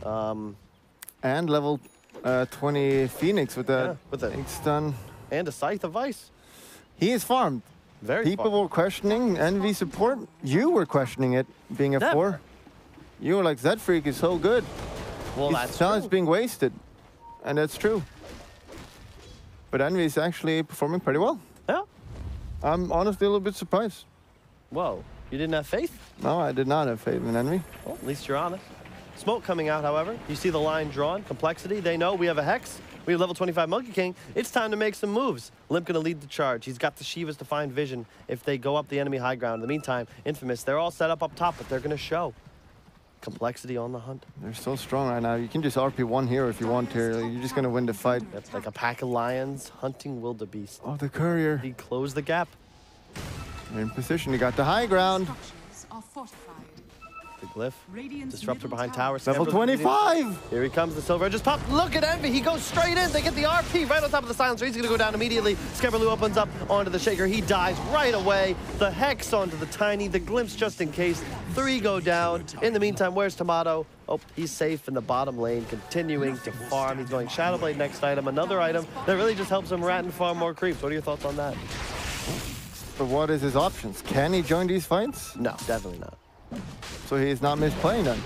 And level 20 Phoenix with a stun. And a Scythe of Ice. He is farmed. People were questioning Envy support. You were questioning it being a 4. You were like, Z-Freak is so good. Well, that's true. It's being wasted. And that's true. But Envy is actually performing pretty well. Yeah. I'm honestly a little bit surprised. Whoa. You didn't have faith? No, I did not have faith in Envy. Well, at least you're honest. Smoke coming out, however. You see the line drawn. Complexity. They know we have a Hex. We have level 25 Monkey King. It's time to make some moves. Limp gonna lead the charge. He's got the Shivas to find vision if they go up the enemy high ground. In the meantime, Infamous, they're all set up top, but they're gonna show. Complexity on the hunt. They're so strong right now. You can just RP1 here if you want to. You're just gonna win the fight. That's like a pack of lions hunting wildebeest. Oh, the courier. He closed the gap. They're in position. You got the high ground. The glyph. Disruptor behind tower. Level 25. Here he comes. The silver just popped. Look at Envy. He goes straight in. They get the RP right on top of the silencer. He's going to go down immediately. Skemmerloo opens up onto the Shaker. He dies right away. The Hex onto the Tiny. The glimpse just in case. 3 go down. In the meantime, where's Tomato? Oh, he's safe in the bottom lane, continuing to farm. He's going Shadowblade next item. Another item that really just helps him rat and farm more creeps. What are your thoughts on that? But what is his options? Can he join these fights? No, definitely not. So he's not misplaying then?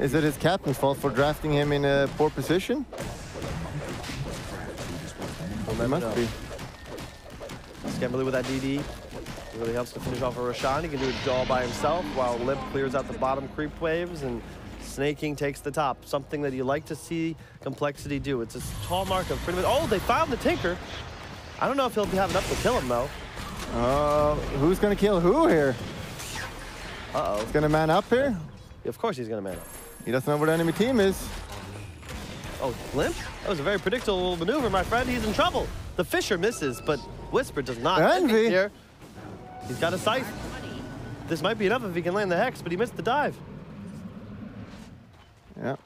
Is it his captain's fault for drafting him in a poor position? It must be. Skemmerloo with that DD. It really helps to finish off a Roshan. He can do it all by himself while Limp clears out the bottom creep waves and Snaking takes the top. Something that you like to see Complexity do. It's a hallmark of pretty much... Oh, they found the Tinker. I don't know if he'll have enough to kill him, though. Who's going to kill who here? Uh-oh. He's going to man up here? Of course he's going to man up. He doesn't know where the enemy team is. Oh, Limp? That was a very predictable maneuver, my friend. He's in trouble. The Fisher misses, but Whisper does not. Envy here. He's got a Scythe. This might be enough if he can land the Hex, but he missed the dive. Yeah.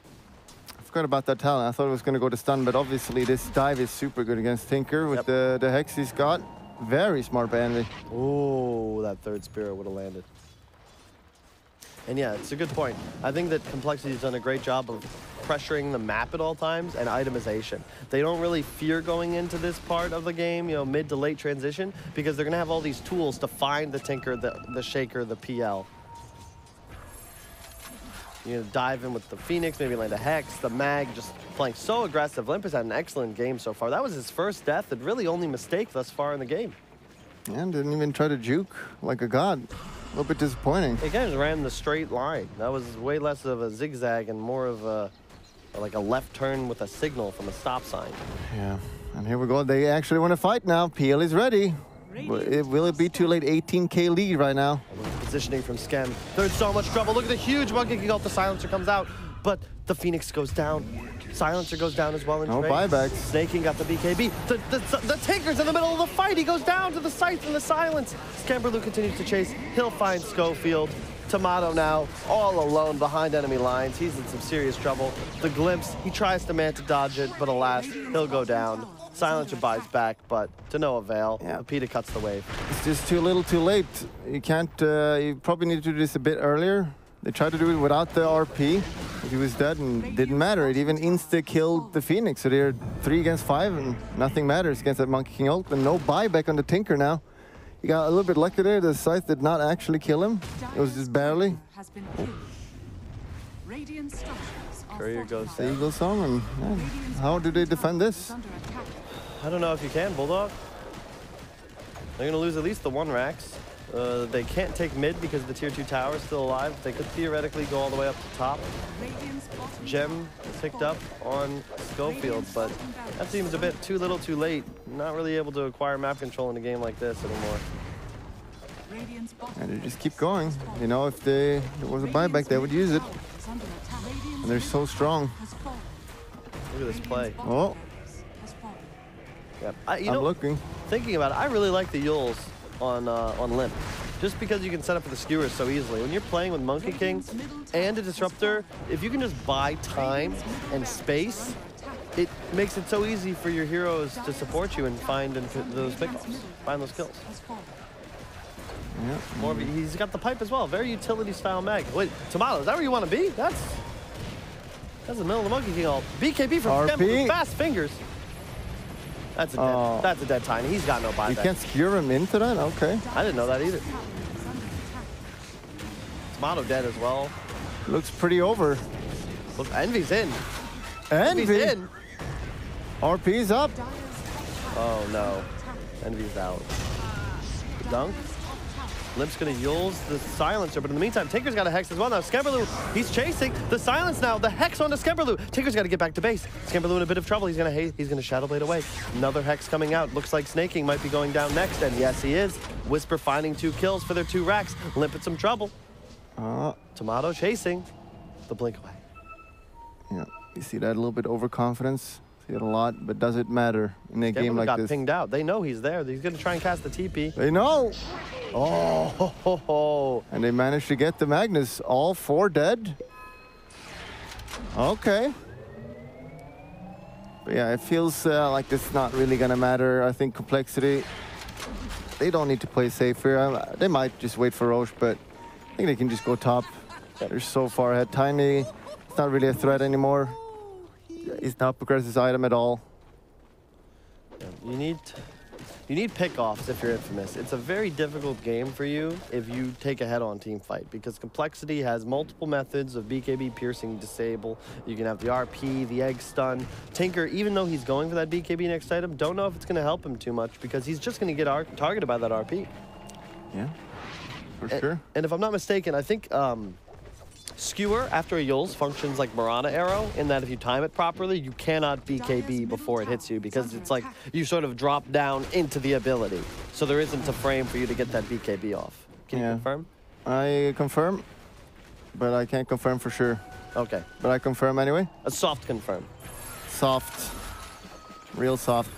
I forgot about that talent. I thought it was going to go to stun, but obviously this dive is super good against Tinker with the Hex he's got. Very smart by Envy. Oh, that third Spirit would have landed. And yeah, it's a good point. I think that Complexity's done a great job of pressuring the map at all times and itemization. They don't really fear going into this part of the game, you know, mid to late transition, because they're going to have all these tools to find the Tinker, the Shaker, the PL. You know, dive in with the Phoenix, maybe land a Hex, the Mag, just playing so aggressive. Limp has had an excellent game so far. That was his first death and really only mistake thus far in the game. And didn't even try to juke like a god. A little bit disappointing. He kind of ran the straight line. That was way less of a zigzag and more of a like a left turn with a signal from a stop sign. Yeah, and here we go. They actually want to fight now. PL is ready. Will it be too late? 18K lead right now. Positioning from Skem. They're in so much trouble. Look at the huge monkey kick out. The Silencer comes out, but the Phoenix goes down. Silencer goes down as well. No buybacks. Snaking got the BKB. The Tinker's in the middle of the fight. He goes down to the Scythe and the Silence. Scamberloo continues to chase. He'll find Schofield. Tomato now all alone behind enemy lines. He's in some serious trouble. The Glimpse, he tries to man to dodge it, but alas, he'll go down. Silencer buys back, but to no avail. Yeah. Peter cuts the wave. It's just too little too late. You can't, you probably need to do this a bit earlier. They tried to do it without the RP. He was dead and didn't matter. It even insta-killed the Phoenix. So they're 3 against 5 and nothing matters against that Monkey King ult. And no buyback on the Tinker now. He got a little bit lucky there. The Scythe did not actually kill him. It was just barely. Courier goes the Eagle Song. And yeah, how do they defend this? I don't know if you can, Bulldog. They're going to lose at least the 1 Rax. They can't take mid because the tier 2 tower is still alive. They could theoretically go all the way up to top. Gem picked up on Schofield, but that seems a bit too little too late. Not really able to acquire map control in a game like this anymore. And they just keep going. You know, if there was a buyback, they would use it. And they're so strong. Look at this play. Oh. Yeah, I'm looking. Thinking about it, I really like the Yules on Limp. Just because you can set up for the skewers so easily. When you're playing with Monkey King and a Disruptor, if you can just buy time and space, it makes it so easy for your heroes to support you and find those pickoffs, find those kills. Yeah. More of he's got the pipe as well, very utility style mag. Wait, Tomato, is that where you want to be? That's the middle of the Monkey King ult. BKB from Skem with fast fingers. That's a dead Tiny. He's got no buyback. You can't skewer him into that? Okay. I didn't know that either. Tomato dead as well. Looks pretty over. Look, Envy's in. Envy's in. RP's up. Oh no. Envy's out. Dunk. Limp's gonna Yules the Silencer, but in the meantime, Tinker's got a Hex as well. Now Scamberloo, he's chasing the Silence now. The Hex onto Scamberloo. Tinker's got to get back to base. Scamberloo in a bit of trouble. He's gonna Shadow Blade away. Another Hex coming out. Looks like Snaking might be going down next, and yes, he is. Whisper finding 2 kills for their 2 racks. Limp in some trouble. Tomato chasing the blink away. Yeah, you see that a little bit overconfidence. See it a lot, but does it matter in a game like got this? Pinged out. They know he's there. He's gonna try and cast the TP. They know. Oh, and they managed to get the Magnus. All 4 dead. Okay. But yeah, it feels like it's not really gonna matter. I think Complexity, they don't need to play safe here. They might just wait for Roche, but I think they can just go top. They're so far ahead. Tiny, it's not really a threat anymore. He's not progressed his item at all. You need pickoffs if you're Infamous. It's a very difficult game for you if you take a head-on team fight because Complexity has multiple methods of BKB piercing disable. You can have the RP, the egg stun. Tinker, even though he's going for that BKB next item, don't know if it's going to help him too much because he's just going to get targeted by that RP. Yeah, for sure. And if I'm not mistaken, I think Skewer after a Yules functions like Mirana Arrow in that if you time it properly, you cannot BKB before it hits you because it's like you sort of drop down into the ability. So there isn't a frame for you to get that BKB off. Can you confirm? I confirm, but I can't confirm for sure. Okay. But I confirm anyway? A soft confirm. Soft. Real soft.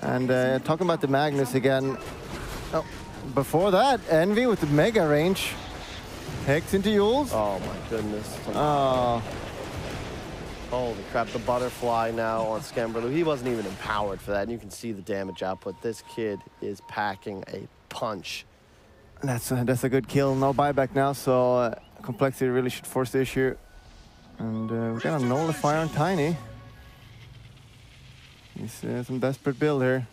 And talking about the Magnus again. Oh, before that, Envy with the mega range. Hex into Yules. Oh my goodness. Oh. Holy crap, the butterfly now on Scamberloo. He wasn't even empowered for that, and you can see the damage output. This kid is packing a punch. That's a good kill. No buyback now, so Complexity really should force the issue. And we're gonna nullify on Tiny. He's some desperate build here,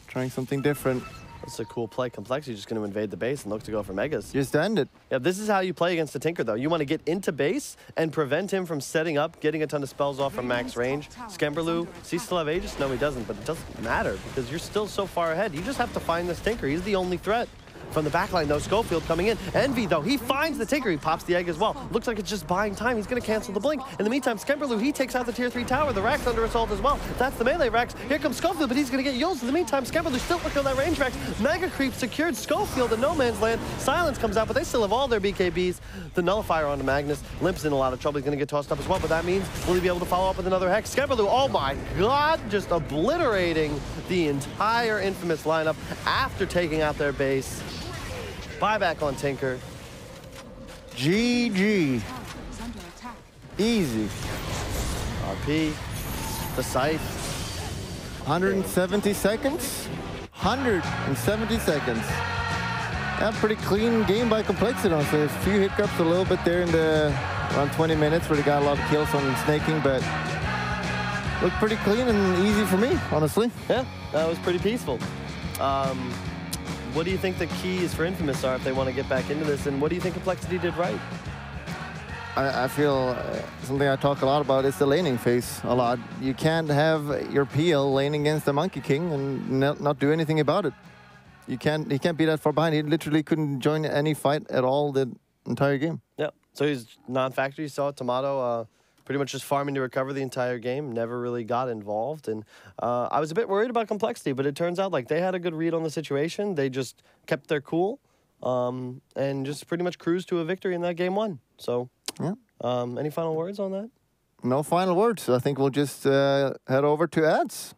trying something different. That's a cool play. Complexity just going to invade the base and look to go for Megas. Just end it. Yeah, this is how you play against the Tinker, though. You want to get into base and prevent him from setting up, getting a ton of spells off from max range. Skemberlu, does he still have Aegis? No, he doesn't, but it doesn't matter because you're still so far ahead. You just have to find this Tinker. He's the only threat. From the backline, though, Schofield coming in. Envy, though, he finds the Tinker. He pops the egg as well. Looks like it's just buying time. He's going to cancel the blink. In the meantime, Skemberlu, he takes out the tier 3 tower. The Rack's under assault as well. That's the melee Racks. Here comes Schofield, but he's going to get Yules. In the meantime, Skemberlu still looking on that range Racks. Mega Creep secured Schofield in no man's land. Silence comes out, but they still have all their BKBs. The Nullifier onto Magnus. Limp's in a lot of trouble. He's going to get tossed up as well, but that means will he be able to follow up with another Hex? Skemberlu, oh my god, just obliterating the entire Infamous lineup after taking out their base. Buyback on Tinker. GG. Easy. RP. The Scythe. 170 seconds? 170 seconds. Yeah, pretty clean game by Complexity. So a few hiccups a little bit there in the around 20 minutes where they got a lot of kills on snaking, but looked pretty clean and easy for me, honestly. Yeah, that was pretty peaceful. What do you think the keys for Infamous are if they want to get back into this, and what do you think Complexity did right? I feel something I talk a lot about is the laning phase a lot. You can't have your PL lane against the Monkey King and not do anything about it. He can't be that far behind. He literally couldn't join any fight at all the entire game. Yeah, so he's non-factor. You saw Tomato pretty much just farming to recover the entire game, never really got involved. And I was a bit worried about Complexity, but it turns out like they had a good read on the situation. They just kept their cool and just pretty much cruised to a victory in that game 1. So, yeah. Any final words on that? No final words. I think we'll just head over to ads.